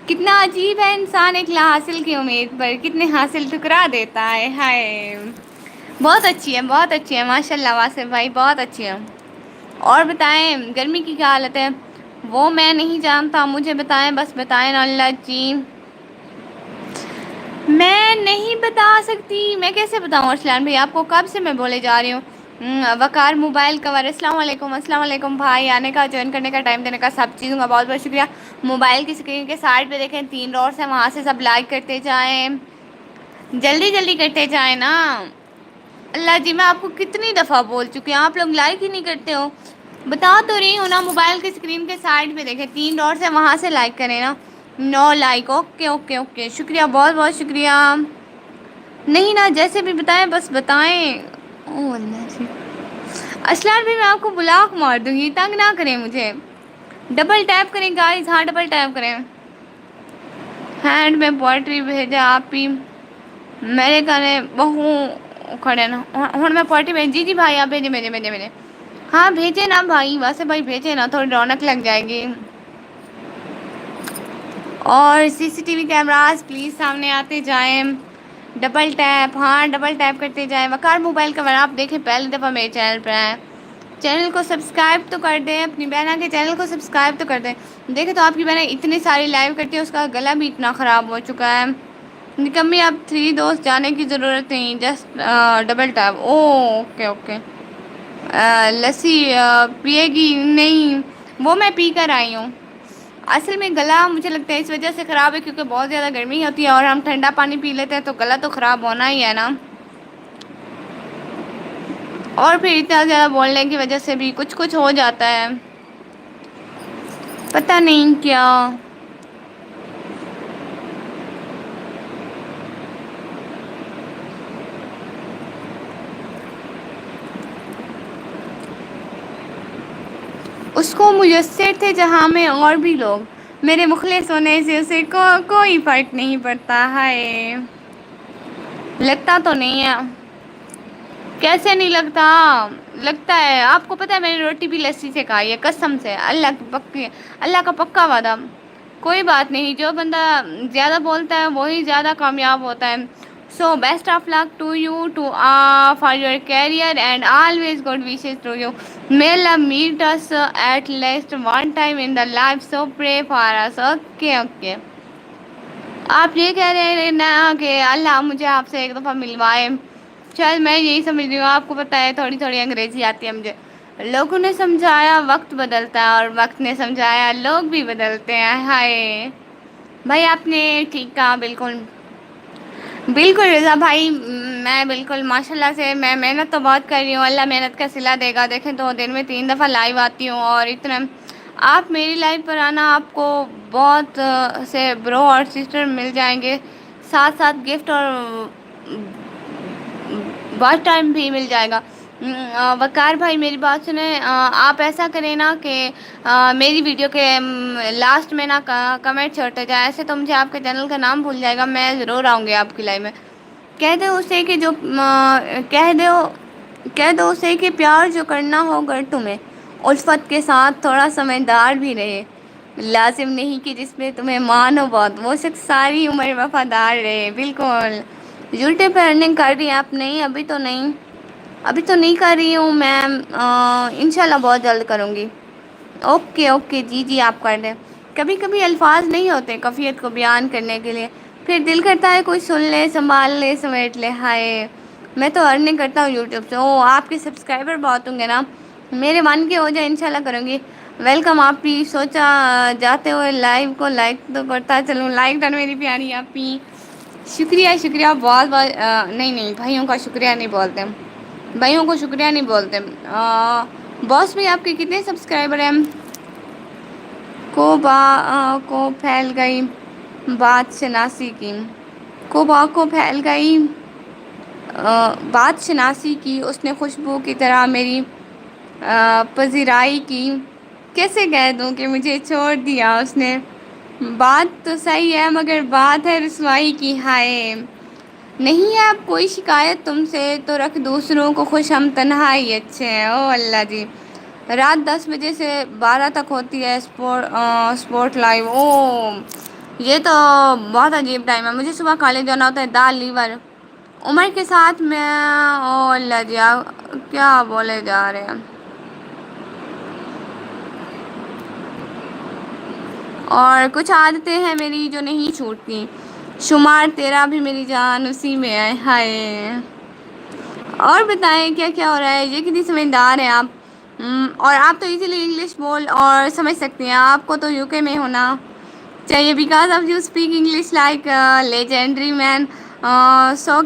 کتنا عجیب ہے انسان، ایک لا حاصل کی امید پر کتنے حاصل ٹھکرا دیتا ہے، ہائے۔ بہت اچھی ہے، بہت اچھی ہے، ماشاء اللہ واصف بھائی بہت اچھی ہے۔ اور بتائیں گرمی کی کیا حالت ہے؟ وہ میں نہیں جانتا، مجھے بتائیں، بس بتائیں نا اللہ جی۔ میں نہیں بتا سکتی، میں کیسے بتاؤں ارسلان بھائی آپ کو، کب سے میں بولے جا رہی ہوں۔ وقار موبائل کور السلام علیکم، السلام علیکم بھائی، آنے کا، جوائن کرنے کا، ٹائم دینے کا، سب چیزوں کا بہت بہت شکریہ۔ موبائل کی اسکرین کے سائڈ پہ دیکھیں 3 ڈاٹس ہیں، وہاں سے سب لائک کرتے جائیں، جلدی جلدی کرتے جائیں نا۔ اللہ جی میں آپ کو کتنی دفعہ بول چکی ہوں، آپ لوگ لائک ہی نہیں کرتے ہو۔ بتا تو رہی ہوں نا، موبائل کی اسکرین کے سائڈ پہ دیکھیں 3 ڈاٹس ہیں، وہاں سے لائک کریں نا۔ 9 لائک، اوکے اوکے اوکے، شکریہ، بہت بہت شکریہ۔ نہیں نا جیسے بھی بتائیں، بس بتائیں۔ او اللہ جی، ارسلان بھی میں آپ کو بلاک مار دوں گی، تنگ نہ کریں مجھے۔ ڈبل ٹیپ کریں گائز، ہاں ڈبل ٹیپ کریں۔ ہینڈ میں پوئٹری بھیجا آپ ہی میرے کنے بہو کھڑے نا، ہوں میں پوئٹری بھیج، جی جی بھائی آپ بھیجے بھیجے بھیجے بھیجے، ہاں بھیجے نا بھائی، ویسے بھائی بھیجے نا، تھوڑی رونق لگ جائے گی۔ اور C C T V cameras please سامنے آتے جائیں، ڈبل ٹیپ، ہاں ڈبل ٹیپ کرتے جائیں۔ وقار موبائل کور آپ دیکھیں پہلی دفعہ میرے چینل پہ آئیں، چینل کو سبسکرائب تو کر دیں، اپنی بہنا کے چینل کو سبسکرائب تو کر دیں۔ دیکھیں تو آپ کی بہنیں اتنی ساری لائیو کرتی ہے، اس کا گلا بھی اتنا خراب ہو چکا ہے۔ نکمی اب 3 دوست جانے کی ضرورت نہیں، just double tap, okay okay. لسی پیے گی؟ نہیں وہ میں پی کر آئی ہوں۔ اصل میں گلا مجھے لگتا ہے اس وجہ سے خراب ہے کیونکہ بہت زیادہ گرمی ہوتی ہے اور ہم ٹھنڈا پانی پی لیتے ہیں تو گلا تو خراب ہونا ہی ہے نا، اور پھر اتنا زیادہ بولنے کی وجہ سے بھی کچھ کچھ ہو جاتا ہے، پتہ نہیں کیا۔ اس کو میسر تھے جہاں میں اور بھی لوگ، میرے مخلص ہونے سے اسے کوئی فرق نہیں پڑتا ہے، لگتا تو نہیں ہے۔ کیسے نہیں لگتا؟ لگتا ہے، آپ کو پتہ ہے میں نے روٹی بھی لسی سے کھائی ہے، قسم سے، اللہ کی پکی، اللہ کا پکا وعدہ۔ کوئی بات نہیں، جو بندہ زیادہ بولتا ہے وہی زیادہ کامیاب ہوتا ہے۔ So best of luck to you too for your career and always good wishes to you, may love meet us at least one time in the life, so pray for us، okay okay. آپ یہ کہہ رہے ہیں نا کہ اللہ مجھے آپ سے ایک دفعہ ملوائے، شاید میں یہی سمجھ رہی ہوں، آپ کو پتہ ہے تھوڑی تھوڑی انگریزی آتی ہے مجھے۔ لوگوں نے سمجھایا وقت بدلتا ہے اور وقت نے سمجھایا لوگ بھی بدلتے ہیں، ہائے بھائی آپ نے ٹھیک کہا، بالکل بالکل رضا بھائی، میں بالکل ماشاء اللہ سے میں محنت تو بہت کر رہی ہوں، اللہ محنت کا صلہ دے گا۔ دیکھیں تو دن میں 3 دفعہ لائیو آتی ہوں اور اتنا آپ میری لائف پر آنا، آپ کو بہت سے برو اور سسٹر مل جائیں گے، ساتھ ساتھ گفٹ اور واچ ٹائم بھی مل جائے گا۔ وقار بھائی میری بات سنیں، آپ ایسا کریں نا کہ میری ویڈیو کے لاسٹ میں نا کمنٹ چھوڑتے جائیں، ایسے تو مجھے آپ کے چینل کا نام بھول جائے گا، میں ضرور آؤں گی آپ کی لائف میں۔ کہہ دو اسے کہ جو کہہ دو اسے کہ پیار جو کرنا ہو گر تمہیں الفت کے ساتھ تھوڑا سمجھدار بھی رہے، لازم نہیں کہ جس میں تمہیں مانو بہت وہ شخص ساری عمر وفادار رہے۔ بالکل یوٹیوب پہ ارننگ کر رہی ہیں آپ؟ نہیں ابھی تو نہیں، ابھی تو نہیں کر رہی ہوں میم، انشاءاللہ بہت جلد کروں گی۔ اوکے اوکے جی جی آپ کر دیں۔ کبھی کبھی الفاظ نہیں ہوتے کیفیت کو بیان کرنے کے لیے، پھر دل کرتا ہے کوئی سن لے، سنبھال لے، سمیٹ لے۔ ہائے میں تو ارننگ کرتا ہوں یوٹیوب سے۔ او آپ کے سبسکرائبر بہت ہوں گے نا، میرے من کے ہو جائے انشاءاللہ کروں گی۔ ویلکم آپ بھی، سوچا جاتے ہوئے لائیو کو لائک تو کرتا چلوں، لائک ڈن میری پیاری آپ بھی، شکریہ شکریہ بہت بہت۔ نہیں نہیں بھائیوں کا شکریہ نہیں بولتے، بھائیوں کو شکریہ نہیں بولتے۔ باس بھی آپ کے کتنے سبسکرائبر ہیں؟ کو پھیل گئی بات شناسی کی، کو پھیل گئی بات شناسی کی، اس نے خوشبو کی طرح میری پذیرائی کی، کیسے کہہ دوں کہ مجھے چھوڑ دیا اس نے، بات تو صحیح ہے مگر بات ہے رسوائی کی۔ ہائے نہیں ہے اب کوئی شکایت تم سے تو رکھ دوسروں کو خوش، ہم تنہا ہی اچھے ہیں۔ او اللہ جی، رات 10 بجے سے 12 تک ہوتی ہے سپورٹ لائیو۔ او یہ تو بہت عجیب ٹائم ہے، مجھے صبح کالج جانا ہوتا ہے، دال لیور عمر کے ساتھ میں۔ او اللہ جی کیا بولے جا رہے ہیں، اور کچھ عادتیں ہیں میری جو نہیں چھوٹتی، شمار تیرا بھی میری جان اسی میں ہے۔ ہائے اور بتائیں کیا کیا ہو رہا ہے، یہ کتنی سمجھدار ہیں آپ، اور آپ تو ایزیلی انگلش بول اور سمجھ سکتی ہیں، آپ کو تو یو کے میں ہونا چاہیے، because of you speak English like legendary man, so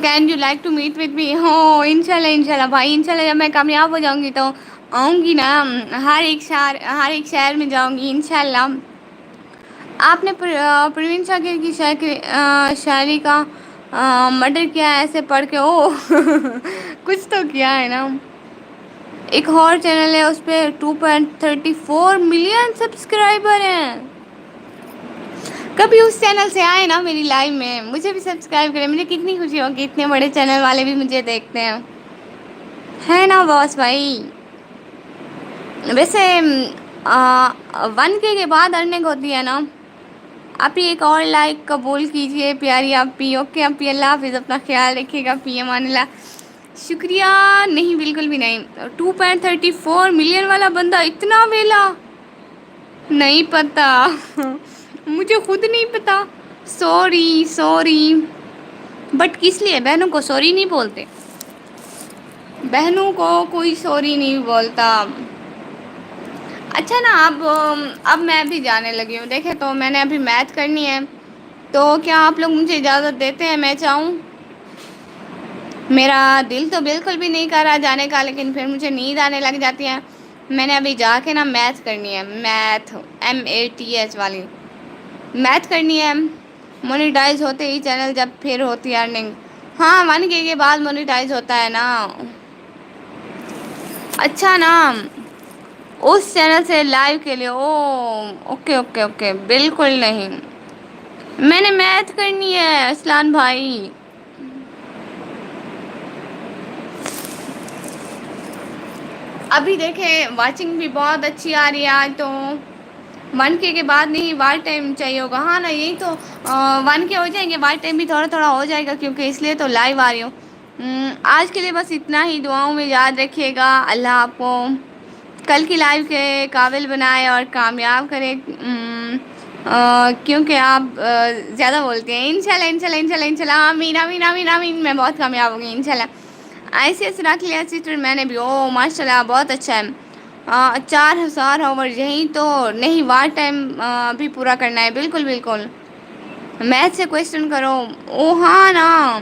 can you like to meet with me? ہو انشاءاللہ انشاءاللہ بھائی، انشاءاللہ جب میں کامیاب ہو جاؤں گی تو آؤں گی نا، ہر ایک شہر میں جاؤں گی انشاءاللہ۔ آپ نے پروین شاکر کی شاعری کا مرڈر کیا ہے ایسے پڑھ کے؟ او کچھ تو کیا ہے نا۔ ایک اور چینل ہے اس پہ 2.34 ملین سبسکرائبر ہیں، کبھی اس چینل سے آئے نا میری لائف میں، مجھے بھی سبسکرائب کریں، مجھے کتنی خوشی ہوگی، اتنے بڑے چینل والے بھی مجھے دیکھتے ہیں، ہے نا باس بھائی؟ ویسے 1K کے بعد ارننگ ہوتی ہے نا۔ آپ ہی ایک اور لائک قبول کیجئے پیاری آپ بھی۔ اوکے آپ ہی، اللہ حافظ، اپنا خیال رکھیے گا، فی امان اللہ۔ شکریہ نہیں بالکل بھی نہیں، 2.34 ملین والا بندہ اتنا ویلا، نہیں پتا مجھے خود نہیں پتا، سوری سوری، بٹ کس لیے بہنوں کو سوری نہیں بولتے؟ بہنوں کو کوئی سوری نہیں بولتا۔ اچھا نا اب میں بھی جانے لگی ہوں، دیکھیں تو میں نے ابھی میتھ کرنی ہے، تو کیا آپ لوگ مجھے اجازت دیتے ہیں میں جاؤں؟ میرا دل تو بالکل بھی نہیں کر رہا جانے کا، لیکن پھر مجھے نیند آنے لگ جاتی ہے، میں نے ابھی جا کے نا میتھ کرنی ہے، میتھ MATH والی میتھ کرنی ہے، مونیٹائز ہوتے ہی چینل جب پھر ہوتی ہے ارننگ۔ ہاں 1K کے بعد مونیٹائز ہوتا ہے نا۔ اچھا نا اس چینل سے لائیو کے لیے، او اوکے اوکے اوکے، بالکل نہیں، میں نے میتھ کرنی ہے اسلان بھائی۔ ابھی دیکھیں واچنگ بھی بہت اچھی آ رہی ہے، آج تو 1K کے بعد نہیں وار ٹائم چاہیے ہوگا، ہاں نا یہی تو 1K ہو جائیں گے، وار ٹائم بھی تھوڑا تھوڑا ہو جائے گا، کیونکہ اس لیے تو لائیو آ رہی ہوں۔ آج کے لیے بس اتنا ہی، دعاؤں میں یاد رکھیے گا، اللہ آپ کو کل کی لائف کے قابل بنائے اور کامیاب کرے، کیونکہ آپ زیادہ بولتے ہیں۔ انشاءاللہ انشاءاللہ انشاءاللہ انشاءاللہ، آمین آمین آمین آمین، میں بہت کامیاب ہوں گی انشاءاللہ۔ ایسے رکھ لیا سسٹر میں نے بھی، او ماشاءاللہ بہت اچھا ہے، 4000 اوور، یہی تو نہیں وار ٹائم بھی پورا کرنا ہے، بالکل بالکل۔ میتھ سے کویسچن کرو، او ہاں نا،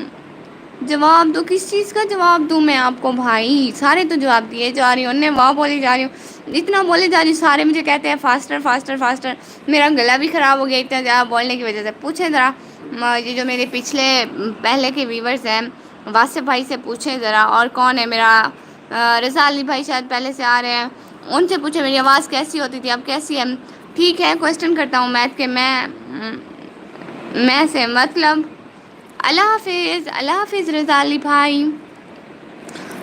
جواب دو، کس چیز کا جواب دوں میں آپ کو بھائی، سارے تو جواب دیے جا رہی ہوں، نے واہ بولی جا رہی ہوں، اتنا بولے جا رہی ہوں، سارے مجھے کہتے ہیں فاسٹر فاسٹر فاسٹر، میرا گلا بھی خراب ہو گیا اتنا زیادہ بولنے کی وجہ سے۔ پوچھیں ذرا یہ جو میرے پچھلے پہلے کے ویورز ہیں، واسف بھائی سے پوچھیں ذرا، اور کون ہے میرا رضا علی بھائی شاید پہلے سے آ رہے ہیں، ان سے پوچھیں میری آواز کیسی ہوتی تھی اب کیسی ہے۔ ٹھیک ہے کویسچن کرتا ہوں میتھ کے، میں سے مطلب۔ اللہ حافظ، اللہ حافظ رضا علی بھائی۔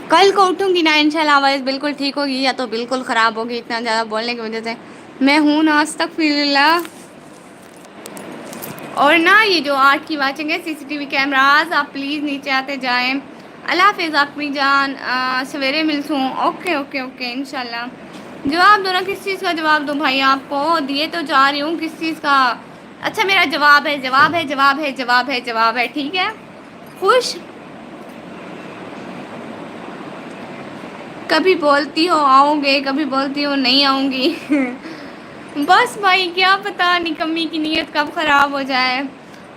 کل کو اٹھوں گی نا انشاءاللہ آواز بالکل ٹھیک ہوگی، یا تو بالکل خراب ہوگی اتنا زیادہ بولنے کی وجہ سے۔ میں ہوں نا، استغفر اللہ۔ اور نا یہ جو آرٹ کی واچنگ ہے سی سی ٹی وی کیمراز، آپ پلیز نیچے آتے جائیں۔ اللہ حافظ اپنی جان، سویرے ملسوں، اوکے اوکے اوکے انشاءاللہ۔ جواب دو نا، کس چیز کا جواب دوں بھائی آپ کو؟ دیے تو جا رہی ہوں، کس چیز کا؟ اچھا میرا جواب ہے، جواب ہے، جواب ہے، جواب ہے، جواب ہے، ٹھیک ہے؟ خوش؟ کبھی بولتی ہو آؤں گے، کبھی بولتی ہو نہیں آؤں گی۔ بس بھائی کیا پتا نکمی کی نیت کب خراب ہو جائے۔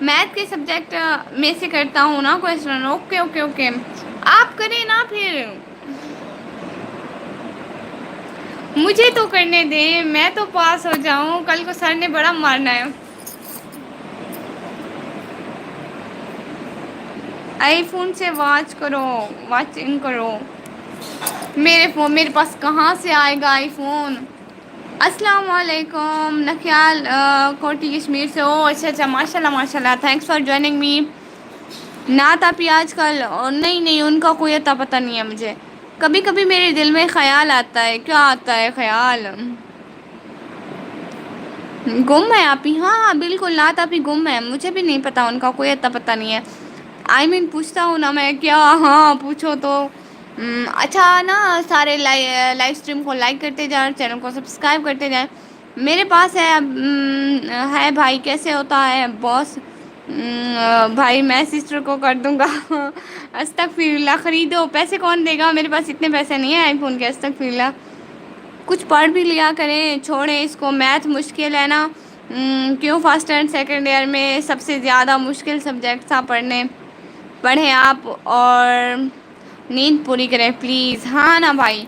میتھ کے سبجیکٹ میں سے کرتا ہوں نا کویسچن، اوکے اوکے اوکے، آپ کریں نا پھر۔ مجھے تو کرنے دیں، میں تو پاس ہو جاؤں، کل کو سر نے بڑا مارنا ہے۔ آئی فون سے واچ کرو، واچنگ کرو۔ میرے پاس کہاں سے آئے گا آئی فون؟ السلام علیکم نخیال کوٹی کشمیر سے، او اچھا اچھا، ماشاء اللہ ماشاء اللہ، تھینکس فار جوائننگ می۔ نعت آپی آج کل نہیں نہیں، ان کا کوئی اتا پتہ نہیں ہے مجھے۔ کبھی کبھی میرے دل میں خیال آتا ہے، کیا آتا ہے خیال؟ گم ہے آپی، ہاں ہاں بالکل، نعت آپی گم ہے، مجھے بھی نہیں پتا، ان کا کوئی اتا پتہ نہیں ہے۔ آئی مین پوچھتا ہوں نا میں، کیا ہاں پوچھو تو۔ اچھا نا، سارے لائیو اسٹریم کو لائک کرتے جائیں، چینل کو سبسکرائب کرتے جائیں۔ میرے پاس ہے اب، ہے بھائی کیسے ہوتا ہے باس؟ بھائی میں سسٹر کو کر دوں گا۔ استغفر اللہ، خریدو، پیسے کون دے گا؟ میرے پاس اتنے پیسے نہیں ہیں آئی فون کے، استغفر اللہ۔ کچھ پڑھ بھی لیا کریں، چھوڑیں اس کو، میتھ مشکل ہے نا۔ کیوں فرسٹ اینڈ سیکنڈ ایئر میں سب سے زیادہ مشکل سبجیکٹ تھا پڑھیں آپ، اور نیند پوری کریں پلیز، ہاں نا بھائی۔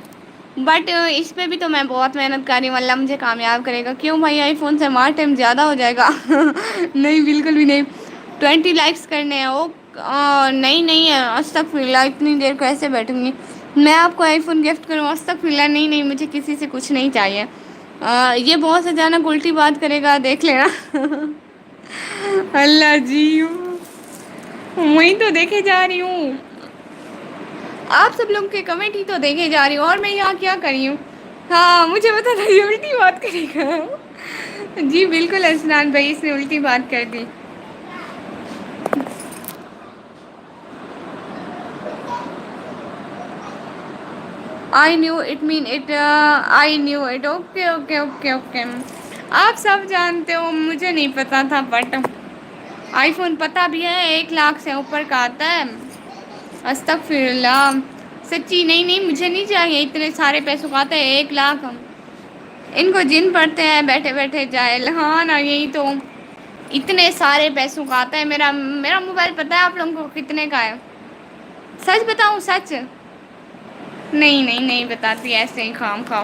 بٹ اس پہ بھی تو میں بہت محنت کر رہی ہوں، اللہ مجھے کامیاب کرے گا۔ کیوں بھائی آئی فون سے ہمارا ٹائم زیادہ ہو جائے گا؟ نہیں بالکل بھی نہیں، 20 لائکس کرنے ہیں وہ، نہیں نہیں، استغفر اللہ، اتنی دیر کیسے بیٹھوں گی میں؟ آپ کو آئی فون گفٹ کروں؟ استغفر اللہ، نہیں نہیں، مجھے کسی سے کچھ نہیں چاہیے۔ یہ بہت اچانک الٹی بات کرے گا، دیکھ لینا۔ اللہ جی، وہیں تو دیکھے جا رہی ہوں، آپ سب لوگ کے کمنٹ ہی تو دیکھے جا رہی ہوں، اور میں یہاں کیا کری ہوں؟ ہاں مجھے پتا تھا یہ الٹی بات کرے گا۔ جی بالکل اسنان بھائی، اس نے الٹی بات کر دی۔ I knew it man it, I knew it, okay okay okay okay, آپ سب جانتے ہو، مجھے نہیں پتا تھا، بٹ آئی فون پتہ بھی ہے 1 لاکھ سے اوپر کا آتا ہے۔ استغفر اللہ، سچی نہیں نہیں، مجھے نہیں چاہیے اتنے سارے پیسوں کا، آتا ہے 1 لاکھ۔ ان کو جن پڑتے ہیں بیٹھے بیٹھے جاہل، ہاں نا یہی تو، اتنے سارے پیسوں کا آتا ہے۔ میرا موبائل پتہ ہے آپ لوگوں کو کتنے کا ہے؟ سچ بتاؤں، سچ؟ نہیں نہیں نہیں بتاتی، ایسے ہی خام خواہ۔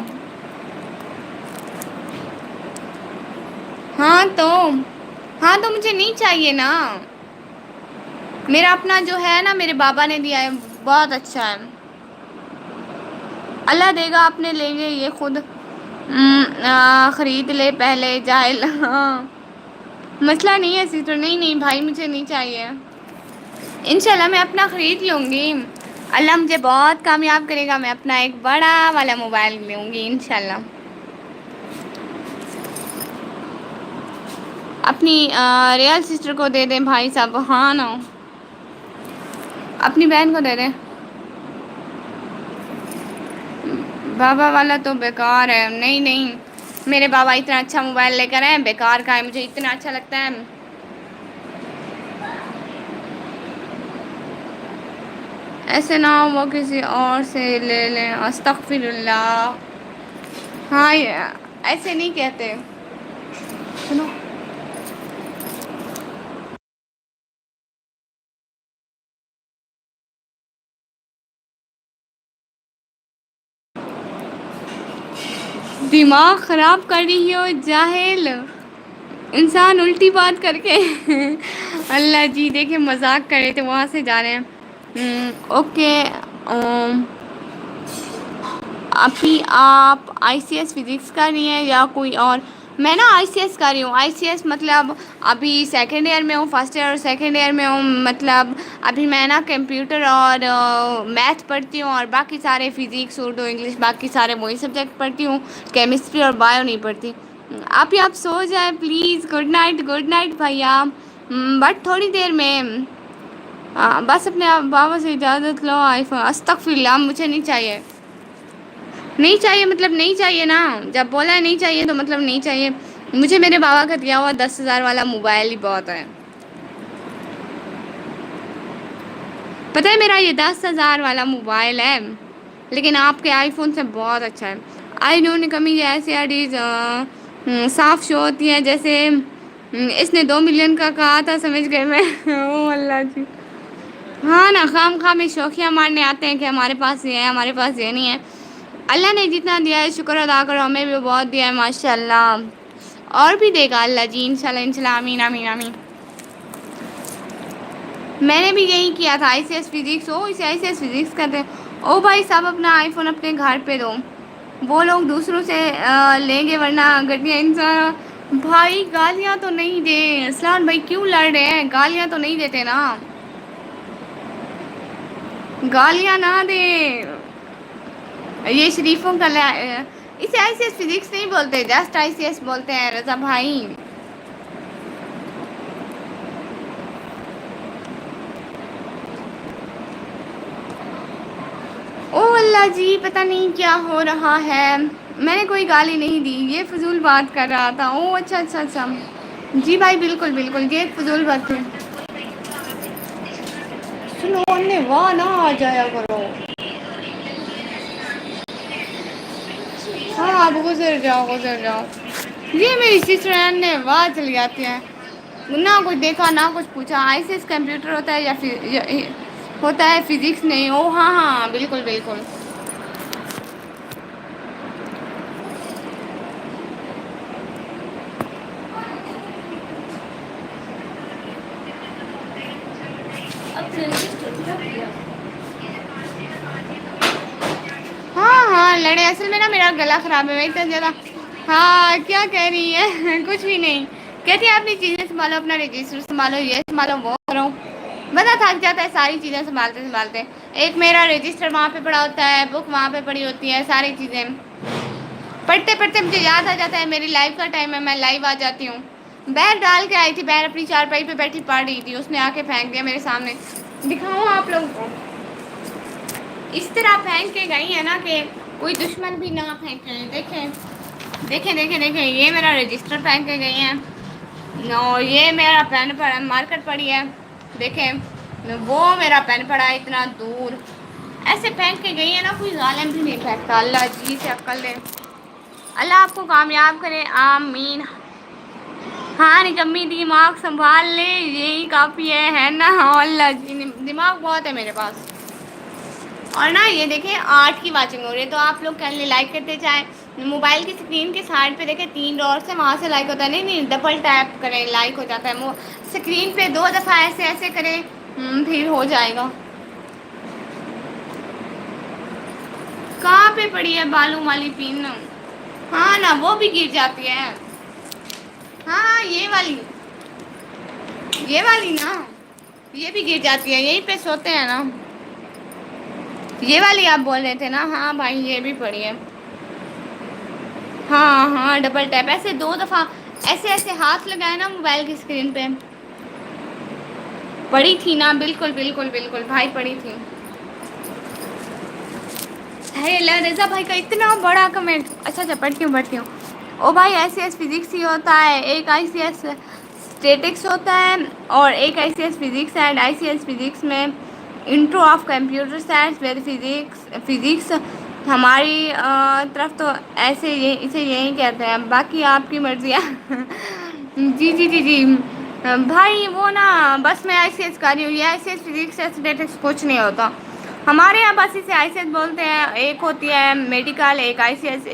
ہاں تو مجھے نہیں چاہیے نا، میرا اپنا جو ہے نا میرے بابا نے دیا ہے، بہت اچھا ہے، اللہ دے گا، اپنے لیں گے یہ خود، خرید لے پہلے جاہل، ہاں مسئلہ نہیں ہے سسٹر، نہیں نہیں بھائی مجھے نہیں چاہیے، انشاءاللہ میں اپنا خرید لوں گی، اللہ مجھے بہت کامیاب کرے گا، میں اپنا ایک بڑا والا موبائل لوں گی انشاءاللہ۔ اپنی ریئل سسٹر کو دے دیں بھائی صاحب، ہاں نا، اپنی بہن کو دے دیں۔ بابا والا تو بیکار ہے، نہیں نہیں، میرے بابا اتنا اچھا موبائل لے کر آئے، بیکار کا ہے، مجھے اتنا اچھا لگتا ہے۔ ایسے نہ ہو وہ کسی اور سے لے لیں، استغفر اللہ، ہاں ایسے نہیں کہتے، سنو، دماغ خراب کر رہی ہو جاہل، انسان الٹی بات کر کے۔ اللہ جی، دیکھیں مذاق کر رہے تھے، وہاں سے جا رہے ہیں۔ اوکے. ابھی آپ آئی سی ایس فزکس کر رہی ہیں یا کوئی اور؟ میں نا آئی سی ایس کر رہی ہوں. آئی سی ایس مطلب ابھی سیکنڈ ایئر میں ہوں، فرسٹ ایئر اور سیکنڈ ایئر میں ہوں. مطلب ابھی میں نا کمپیوٹر اور میتھ پڑھتی ہوں، اور باقی سارے فزکس، اردو، انگلش، باقی سارے وہی سبجیکٹ پڑھتی ہوں. کیمسٹری اور بایو نہیں پڑھتی. آپ سو جائیں please. Good night, good night بھیا. بٹ تھوڑی دیر میں بس اپنے بابا سے اجازت لو. آئی فون استغفر اللہ، مجھے نہیں چاہیے. نہیں چاہیے مطلب نہیں چاہیے نا. جب بولا ہے نہیں چاہیے تو مطلب نہیں چاہیے. مجھے میرے بابا کا دیا ہوا 10,000 والا موبائل ہی بہت ہے. پتہ ہے میرا یہ 10,000 والا موبائل ہے، لیکن آپ کے آئی فون سے بہت اچھا ہے. آئی نون کمی ایسی ایڈیز صاف شو ہوتی ہیں جیسے اس نے 2 ملین کا کہا تھا، سمجھ گئے میں. او اللہ جی. ہاں نا، خام خواہ میں شوخیاں مارنے آتے ہیں کہ ہمارے پاس یہ ہے، ہمارے پاس یہ نہیں ہے. اللہ نے جتنا دیا ہے شکر ادا کرو. ہمیں بھی بہت دیا ہے ماشاء اللہ. اور بھی دے گا اللہ جی، انشاء اللہ انشاء اللہ. آمین آمین آمین. میں نے بھی یہی کیا تھا. آئی سی ایس فزکس ہو اسے آئی سی ایس فزکس کہتے ہیں. او بھائی صاحب اپنا آئی فون اپنے گھر پہ دو. وہ لوگ دوسروں سے لیں گے ورنہ گٹیا انسان. بھائی گالیاں تو نہیں دے اسلان بھائی، کیوں لڑ رہے ہیں؟ گالیاں تو نہیں دیتے نا. گالیاں نہ دے. یہ شریفوں کا اسے آئی سی ایس فزکس نہیں بولتے، جسٹ آئی سی ایس بولتے ہیں رضا بھائی. او اللہ جی، پتہ نہیں کیا ہو رہا ہے. میں نے کوئی گالی نہیں دی، یہ فضول بات کر رہا تھا. او اچھا اچھا اچھا. جی بھائی بالکل بالکل، یہ فضول بات ہے. سنونے واہ نہ آ جایا کرو. ہاں اب گزر جاؤ گزر جاؤ. یہ میری سسٹرین نے واہ چلی جاتی ہیں. نہ کچھ دیکھا نہ کچھ پوچھا. ایسے کمپیوٹر ہوتا ہے یا پھر ہوتا ہے فزکس نہیں. او ہاں ہاں بالکل بالکل. ہاں ہاں لڑے اصل میں نا میرا گلا خراب ہے. میں اتنا زیادہ. ہاں کیا کہہ رہی ہے؟ کچھ بھی نہیں کہتی. اپنی چیزیں سنبھالو، اپنا رجسٹر سنبھالو، یہ سنبھالو وہ کرو. بندہ تھک جاتا ہے ساری چیزیں سنبھالتے سنبھالتے. ایک میرا رجسٹر وہاں پہ پڑا ہوتا ہے، بک وہاں پہ پڑی ہوتی ہے، ساری چیزیں پڑھتے پڑھتے مجھے یاد آ جاتا ہے میری لائف کا ٹائم ہے، میں لائو آ جاتی ہوں. بیگ ڈال کے آئی تھی، بیر اپنی چارپائی پہ بیٹھی پڑھ رہی تھی، اس نے آ کے پھینک دیا میرے سامنے. دکھاؤں آپ لوگوں کو؟ اس طرح پھینک کے گئی ہے نا کہ کوئی دشمن بھی نہ پھینکے. دیکھیں دیکھیں دیکھیں دیکھیں، یہ میرا رجسٹر پھینک کے گئی ہیں. یہ میرا پین مارکر پڑی ہے. دیکھیں وہ میرا پین پڑا ہے اتنا دور. ایسے پھینک کے گئی ہے نا، کوئی ظالم بھی نہیں پھینکتا. اللہ جی سے عقل دے. اللہ آپ کو کامیاب کرے آمین. ہاں نکمی دماغ سنبھال لے یہی کافی ہے نا. اللہ جی دماغ بہت ہے میرے پاس. اور نا یہ دیکھیں 8 کی واچنگ ہو رہی ہے تو آپ لوگ کہنے لائک کرتے جائیں. موبائل کی اسکرین کے سائڈ پہ دیکھیں 3 ڈاٹس ہیں، وہاں سے لائک ہوتا ہے. نہیں نہیں ڈبل ٹیپ کریں لائک ہو جاتا ہے. اسکرین پہ 2 دفعہ ایسے ایسے کریں پھر ہو جائے گا. کہاں پہ پڑی ہے بالوں والی پین؟ ہاں نا وہ بھی گر جاتی ہے. ہاں یہ والی نا یہ بھی گر جاتی ہے. یہیں پہ سوتے ہیں نا. یہ والی آپ بول رہے تھے نا. ہاں بھائی یہ بھی پڑی ہے. ہاں ہاں ڈبل ٹیپ ایسے 2 دفعہ ایسے ایسے ہاتھ لگائے نا موبائل کی اسکرین پہ. پڑھی تھی نا بالکل بالکل بالکل بھائی پڑھی تھی. ہے اللہ رضا بھائی کا اتنا بڑا کمنٹ. اچھا اچھا پڑھتی ہوں پڑھتی ہوں. او بھائی آئی سی ایس فزکس ہی ہوتا ہے. ایک آئی سی ایس اسٹیٹکس ہوتا ہے اور ایک I C S physics and I C S physics میں intro of computer science with physics. ہماری طرف تو ایسے اسے یہی کہتے ہیں، باقی آپ کی مرضی ہے. جی جی جی جی بھائی وہ نا بس میں ایسی ایس کر رہی ہوں. یہ ایسی ایس فزکس اسٹیٹکس کچھ نہیں ہوتا ہمارے یہاں. بس اسے آئی سی ایس بولتے ہیں. ایک ہوتی ہے میڈیکل، ایک آئی سی ایس،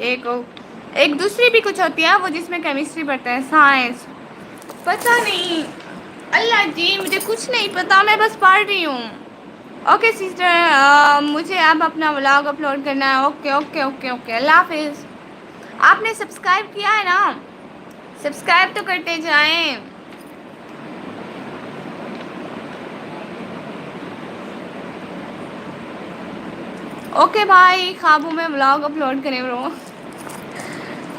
ایک دوسری بھی کچھ ہوتی ہے وہ جس میں کیمسٹری پڑھتے ہیں، سائنس. پتہ نہیں. اللہ جی مجھے کچھ نہیں پتا، میں بس پڑھ رہی ہوں. اوکے سسٹر، مجھے اب اپنا ولاگ اپلوڈ کرنا ہے. اوکے اوکے اوکے اوکے، اللہ حافظ. آپ نے سبسکرائب کیا ہے نا؟ سبسکرائب تو کرتے جائیں. اوکے بھائی، خوابوں میں ولاگ اپلوڈ کریں برو.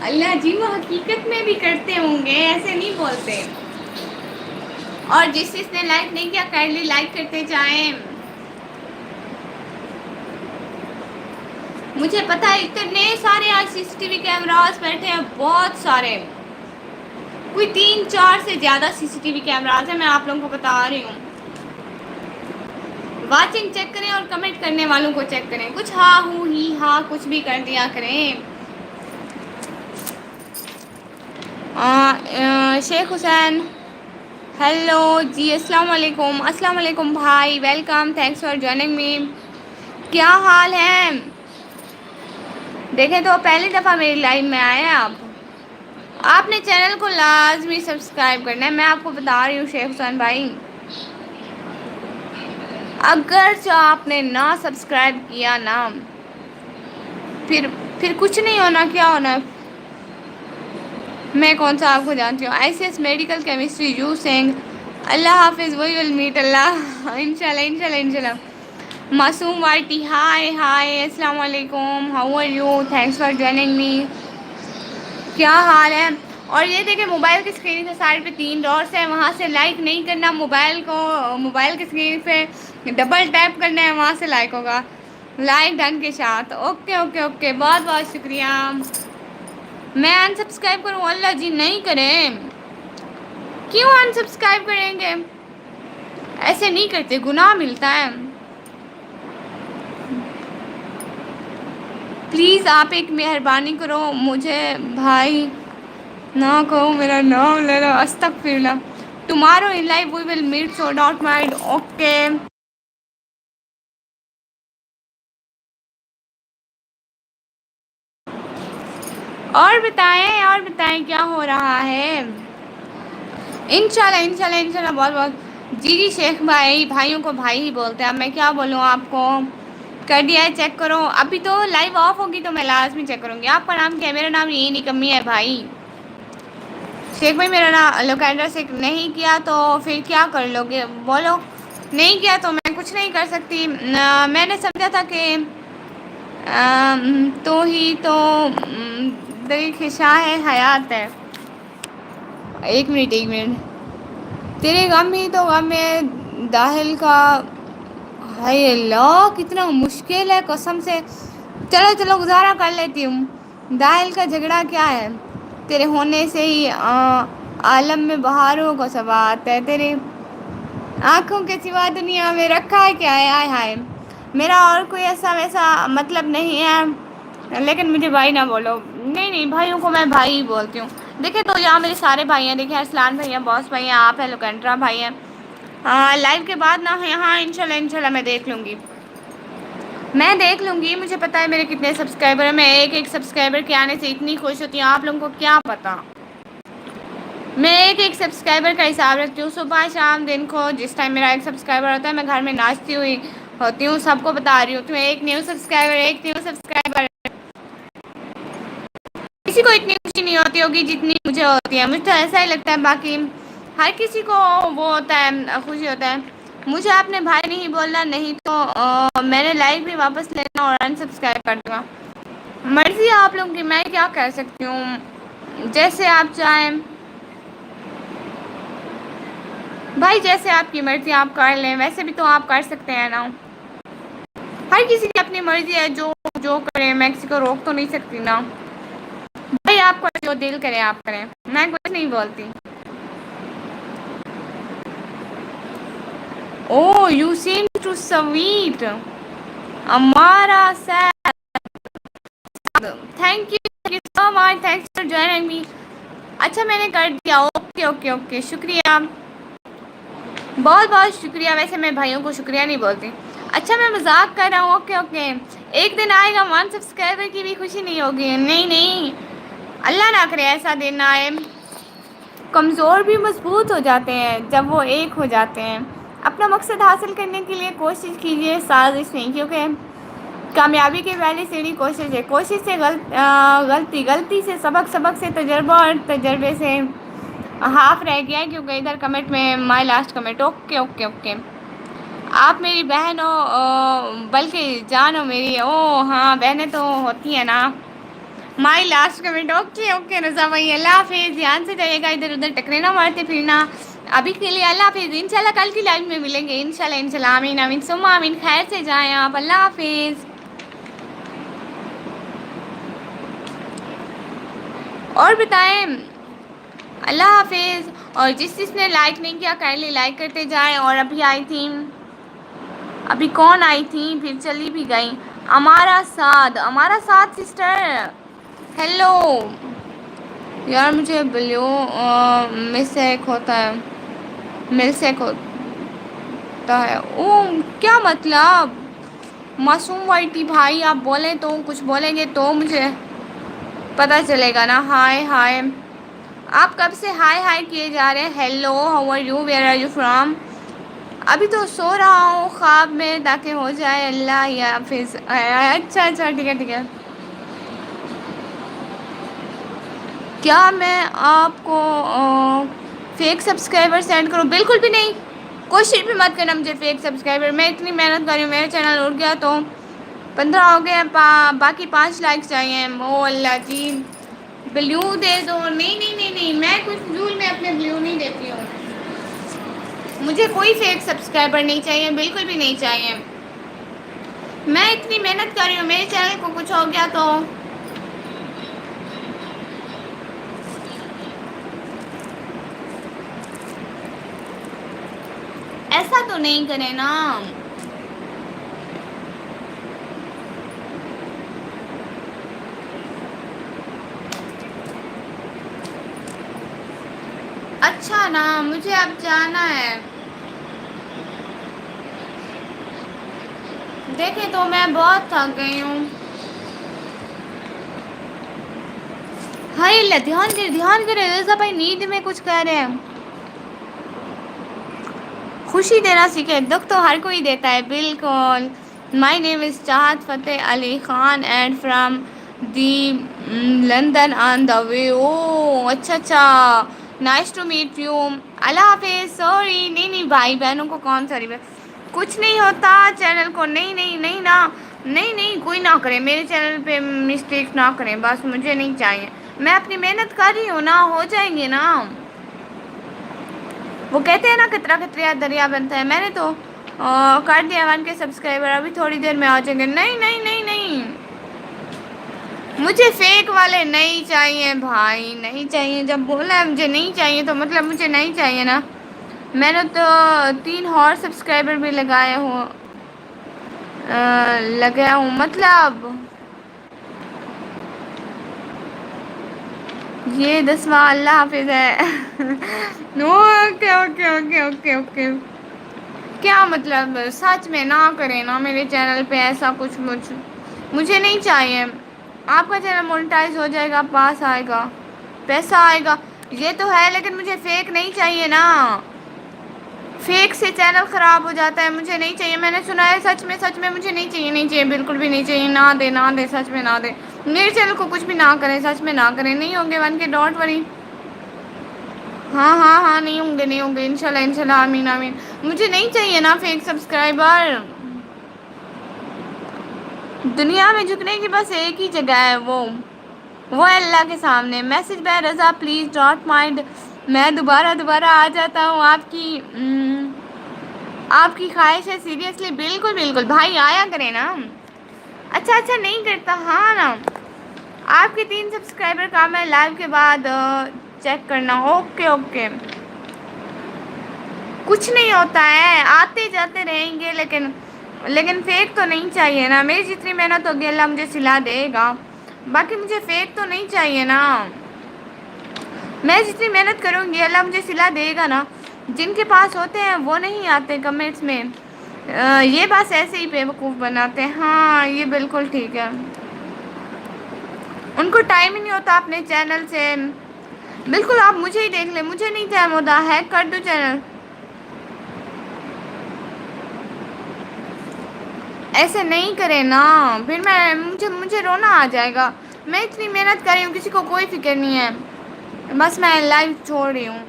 اللہ جی، وہ حقیقت میں بھی کرتے ہوں گے، ایسے نہیں بولتے. اور جس نے لائک نہیں کیا کائنڈلی لائک کرتے جائیں. مجھے پتا ہے اتنے سارے آج سی سی ٹی وی کیمراز بیٹھے ہیں، بہت سارے. کوئی 3-4 سے زیادہ سی سی ٹی وی کیمراز ہیں، میں آپ لوگوں کو بتا رہی ہوں. واچنگ چیک کریں اور کمنٹ کرنے والوں کو چیک کریں. کچھ ہاں ہوں ہی ہاں کچھ بھی کر دیا کریں. شیخ حسین، ہیلو جی، السلام علیکم. السلام علیکم بھائی، welcome, thanks for joining me. کیا حال ہے؟ دیکھیں تو پہلی دفعہ میری لائف میں آئے ہیں آپ. آپ نے چینل کو لازمی سبسکرائب کرنا ہے، میں آپ کو بتا رہی ہوں شیخ حسین بھائی. اگر جو آپ نے نہ سبسکرائب کیا نا، پھر کچھ نہیں ہونا. کیا ہونا ہے؟ میں کون سا آپ کو جانتی ہوں؟ I C S medical chemistry یو سنگھ. اللہ حافظ، وی ول میٹ اللہ. انشاء اللہ انشاء اللہ انشاء اللہ. معصوم وائی ہائے ہائے، السلام علیکم، how are you, thanks for joining me. کیا حال ہے؟ اور یہ دیکھیں موبائل کی اسکرین کے سائڈ پہ 3 ڈاٹس ہیں، وہاں سے لائک نہیں کرنا موبائل کو. موبائل کی اسکرین پہ ڈبل ٹیپ کرنا ہے، وہاں سے لائک ہوگا. لائک ڈن کے ساتھ. اوکے اوکے اوکے، بہت بہت شکریہ. میں انسبسکرائب کروں؟ اللہ جی نہیں کریں. کیوں انسبسکرائب کریں گے؟ ایسے نہیں کرتے، گناہ ملتا ہے. پلیز آپ ایک مہربانی کرو مجھے بھائی نہ کہو، میرا نام لے لو، استغفر اللہ. Tomorrow in life we will meet, so don't mind. Okay. اور بتائیں کیا ہو رہا ہے؟ انشاءاللہ انشاءاللہ انشاءاللہ، بہت بہت. جی جی شیخ بھائی، بھائیوں کو بھائی ہی بولتے ہیں. اب میں کیا بولوں آپ کو؟ کر دیا ہے چیک کرو. ابھی تو لائیو آف ہوگی تو میں لازمی چیک کروں گی. آپ کا نام کیا ہے؟ میرا نام یہ نکمی ہے بھائی. شیخ بھائی میرا نام لوکیڈر سے نہیں کیا تو پھر کیا کر لو گے بولو؟ نہیں کیا تو میں کچھ نہیں کر سکتی. میں نے سمجھا تھا کہ تو ہی تو دل خشاں ہے حیات ہے. ایک منٹ ایک منٹ. تیرے غم ہی تو غم ہے داحل کا. ہائے اللہ کتنا مشکل ہے قسم سے. چلو چلو گزارا کر لیتی ہوں. داحل کا جھگڑا کیا ہے؟ تیرے ہونے سے ہی عالم میں بہاروں کو ثبات ہے. تیرے آنکھوں کے سوا دنیا میں رکھا ہے کیا ہے؟ آئے ہائے. میرا اور کوئی ایسا ویسا مطلب نہیں ہے، لیکن مجھے بھائی نہ بولو. نہیں نہیں، بھائیوں کو میں بھائی ہی بولتی ہوں. دیکھیں تو یہاں میرے سارے بھائی ہیں. دیکھیں ارسلان بھائی ہیں، باس بھائی ہیں، آپ ہیں، لوکینڈرا بھائی ہیں. لائیو کے بعد نہ یہاں انشاءاللہ میں دیکھ لوں گی. میں دیکھ لوں گی. مجھے پتا ہے میرے کتنے سبسکرائبر ہیں. میں ایک ایک سبسکرائبر کے آنے سے اتنی خوش ہوتی ہوں، آپ لوگوں کو کیا پتا. میں ایک ایک سبسکرائبر کا حساب رکھتی ہوں، صبح شام دن کو. جس ٹائم میرا ایک سبسکرائبر ہوتا ہے میں گھر میں ناچتی ہوئی ہوتی ہوں، سب کو بتا رہی ہوتی ہوں ایک نیو سبسکرائبر ایک نیو سبسکرائبر. کسی کو اتنی خوشی نہیں ہوتی ہوگی جتنی مجھے ہوتی ہے. مجھے تو ایسا ہی لگتا ہے، باقی ہر کسی کو وہ ہوتا ہے، خوشی ہوتا ہے. مجھے آپ نے بھائی نہیں بولنا، نہیں تو میں نے لائک بھی واپس لینا اور انسبسکرائب کر دوں گا. مرضی ہے آپ لوگوں کی، میں کیا کر سکتی ہوں. جیسے آپ چاہیں بھائی، جیسے آپ کی مرضی آپ کر لیں. ویسے بھی تو آپ کر سکتے ہیں نا. ہر کسی کی اپنی مرضی ہے، جو جو کرے میں کسی کو روک تو نہیں سکتی نا. بھائی آپ کو جو دل کرے آپ کریں، میں کچھ نہیں بولتی. Oh, you seem too sweet. Amara said, thank you so much. Thanks for joining me. اچھا میں نے کر دیا. اوکے اوکے اوکے، شکریہ. بہت بہت شکریہ. ویسے میں بھائیوں کو شکریہ نہیں بولتی. اچھا میں مذاق کر رہا ہوں. Okay okay. ایک دن آئے گا 1 سبسکرائبر کی بھی خوشی نہیں ہوگی. نہیں نہیں، اللہ نہ کرے ایسا دن آئے. کمزور بھی مضبوط ہو جاتے ہیں جب وہ ایک ہو جاتے ہیں. اپنا مقصد حاصل کرنے کے لیے کوشش کیجیے، سازش نہیں، کیونکہ کامیابی کی پہلی سیڑھی کوشش ہے۔ کوشش سے غلطی، غلطی سے سبق، سبق سے تجربہ، اور تجربے سے ہاف رہ گیا ہے، کیونکہ ادھر کمنٹ میں مائی last comment, okay okay okay, آپ میری بہن ہو، بلکہ جان ہو میری، او ہاں بہنیں تو ہوتی ہیں نا۔ My last comment, okay okay Raza بھائی، اللہ حافظ، دھیان سے جائیے گا، ادھر ادھر ٹکرے نہ مارتے پھرنا۔ ابھی کے لیے اللہ حافظ، انشاءاللہ کل کی لائف میں ملیں گے، انشاءاللہ انشاءاللہ، آمین آمین ثم آمین، خیر سے جائیں آپ، اللہ حافظ۔ اور بتائیں، اللہ حافظ۔ اور جس نے لائک نہیں کیا کائنڈلی لائک کرتے جائیں۔ اور ابھی آئی تھی، ابھی کون آئی تھی پھر چلی بھی گئی، ہمارا ساتھ، ہمارا ساتھ سسٹر، ہیلو یار، مجھے بلیو مسیک ہوتا ہے، ملسیک ہوتا ہے، او کیا مطلب؟ معصوم وائٹی بھائی، آپ بولیں تو کچھ بولیں گے تو مجھے پتہ چلے گا نا۔ ہائے ہائے، آپ کب سے ہائے ہائے کیے جا رہے ہیں؟ Hello, how are you, where are you from? ابھی تو سو رہا ہوں خواب میں، تاکہ ہو جائے اللہ حافظ۔ اچھا اچھا، ٹھیک ہے ٹھیک ہے۔ کیا میں آپ کو فیک سبسکرائبر سینڈ کروں؟ بالکل بھی نہیں، کوشش بھی مت کرنا مجھے فیک سبسکرائبر، میں اتنی محنت کر رہی ہوں، میرا چینل اڑ گیا تو 15 ہو گئے، باقی 5 لائک چاہیے، او اللہ جی، بلیو دے دو، نہیں نہیں نہیں نہیں، میں کچھ فضول میں اپنے بلیو نہیں دیتی ہوں، مجھے کوئی فیک سبسکرائبر نہیں چاہیے، بالکل بھی نہیں چاہیے، میں اتنی محنت کر رہی ہوں، میرے چینل کو کچھ ہو گیا تو ایسا تو نہیں کرے نا۔ اچھا نا، مجھے اب جانا ہے، دیکھیں تو میں بہت تھک گئی ہوں۔ ہائے اللہ، دھیان کرے رضا بھائی، نیند میں کچھ کہہ رہے ہیں۔ خوشی دینا سیکھے، دکھ تو ہر کوئی دیتا ہے، بالکل۔ مائی name is Chahat Fateh Ali Khan and from the London on the way, oh اچھا اچھا، نائس ٹو میٹ یو، اللہ حافظ۔ سوری، نہیں نہیں، بھائی بہنوں کو کون سوری، کچھ نہیں ہوتا چینل کو، نہیں نہیں نہیں نا، نہیں نہیں، کوئی نہ کرے میرے چینل پہ مسٹیک، نہ کریں بس، مجھے نہیں چاہیے، میں اپنی محنت کر رہی ہوں نا، ہو جائیں گے نا، وہ کہتے ہیں نا قطرہ قطرہ دریا بنتا ہے، میں نے تو کر دیا 1 کے سبسکرائبر، ابھی تھوڑی دیر میں آ جائیں گے، نہیں نہیں نہیں نہیں، مجھے فیک والے نہیں چاہیے بھائی، نہیں چاہیے، جب بولا ہے مجھے نہیں چاہیے تو مطلب مجھے نہیں چاہیے نا، میں نے تو 3 اور سبسکرائبر بھی لگایا ہوں مطلب یہ 10واں اللہ حافظ ہے، okay okay okay okay okay, کیا مطلب؟ سچ میں نہ کریں نا میرے چینل پہ ایسا کچھ، مجھے نہیں چاہیے، آپ کا چینل مونیٹائز ہو جائے گا، پاس آئے گا، پیسہ آئے گا، یہ تو ہے، لیکن مجھے فیک نہیں چاہیے نا، فیک سے چینل خراب ہو جاتا ہے، مجھے نہیں چاہیے، میں نے سنا ہے، سچ میں مجھے نہیں چاہیے، نہیں چاہیے، بالکل بھی نہیں چاہیے، نہ دے نہ دے، سچ میں نہ دے، میرے چینل کو کچھ بھی نہ کریں، سچ میں نہ کریں، نہیں ہوں گے 1 کے، ڈونٹ وری، ہاں ہاں ہاں، نہیں ہوں گے نہیں ہوں گے، انشاءاللہ انشاءاللہ، آمین آمین، مجھے نہیں چاہیے نا فیک سبسکرائبر، دنیا میں جھکنے کی بس ایک ہی جگہ ہے، وہ اللہ کے سامنے، message by Raza please don't mind, میں دوبارہ آ جاتا ہوں، آپ کی خواہش ہے، سیریسلی، بالکل بالکل بھائی، آیا کریں نا، اچھا اچھا، نہیں کرتا، ہاں نا، آپ کے 3 سبسکرائبر کام ہے، لائیو کے بعد چیک کرنا، اوکے اوکے، کچھ نہیں ہوتا ہے، آتے جاتے رہیں گے، لیکن فیک تو نہیں چاہیے نا، میری جتنی محنت ہوگی اللہ مجھے صلہ دے گا، باقی مجھے فیک تو نہیں چاہیے نا، میں جتنی محنت کروں گی اللہ مجھے صلہ دے گا نا، جن کے پاس ہوتے ہیں وہ نہیں آتے کمنٹس میں، یہ بس ایسے ہی بیوقوف بناتے ہیں، ہاں یہ بالکل ٹھیک ہے، ان کو ٹائم ہی نہیں ہوتا اپنے چینل سے، بالکل، آپ مجھے ہی دیکھ لیں، مجھے نہیں ٹائم ہوتا، ہیک کر دو چینل، ایسے نہیں کرے نا، پھر مجھے رونا آ جائے گا. میں اتنی محنت کر رہی ہوں، کسی کو کوئی فکر نہیں ہے. بس میں لائف چھوڑ رہی ہوں.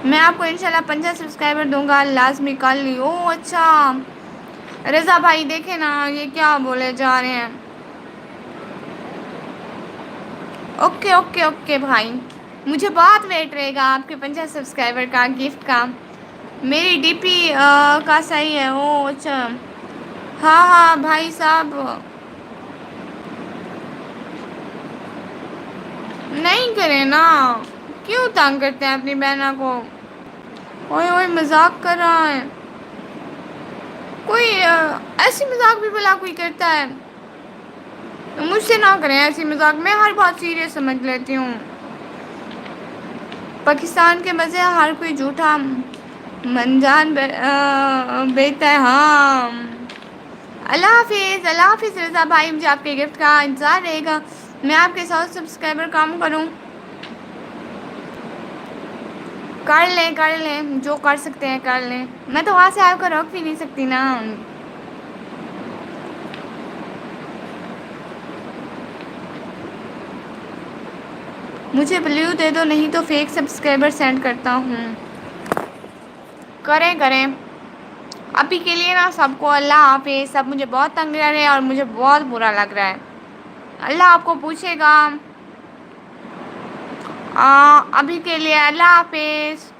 میں آپ کو انشاء اللہ 50 سبسکرائبر دوں گا لازمی کل ہی. او اچھا رضا بھائی دیکھے نا یہ کیا بولے جا رہے ہیں. اوکے اوکے اوکے بھائی، مجھے بہت ویٹ رہے گا آپ کے 50 سبسکرائبر کا گفٹ کا. میری ڈی پی کا صحیح ہے. او اچھا ہاں ہاں بھائی صاحب. نہیں کرے نا، کیوں تانگ کرتے ہیں اپنی بہنوں کو. اوئے اوئے مذاق کر رہا ہے کوئی. ایسی مذاق بھی بلا کوئی کرتا ہے. مجھ سے نہ کریں ایسی مذاق، میں ہر بات سیریس سمجھ لیتی ہوں. پاکستان کے مزے ہر کوئی جھوٹا منجان بیچتا ہے. ہاں اللہ حافظ اللہ حافظ رضا بھائی، مجھے آپ کے گفٹ کا انتظار رہے گا. میں آپ کے 100 سبسکرائبر کام کروں. کر لیں جو کر سکتے ہیں کر لیں. میں تو وہاں سے آپ کو روک بھی نہیں سکتی نا. مجھے بلیو دے دو نہیں تو فیک سبسکرائبر سینڈ کرتا ہوں. کریں کریں. ابھی کے لیے نا سب کو اللہ حافظ. سب مجھے بہت تنگ کر رہے ہیں اور مجھے بہت برا لگ رہا ہے. اللہ آپ کو پوچھے گا. ابھی کے لیے اللہ حافظ.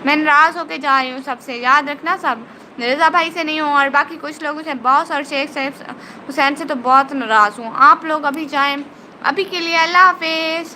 میں ناراض ہو کے جا رہی ہوں سب سے، یاد رکھنا سب. رضا بھائی سے نہیں ہوں اور باقی کچھ لوگوں سے بہت، اور شیخ صاحب حسین سے تو بہت ناراض ہوں. آپ لوگ ابھی جائیں. ابھی کے لیے اللہ حافظ.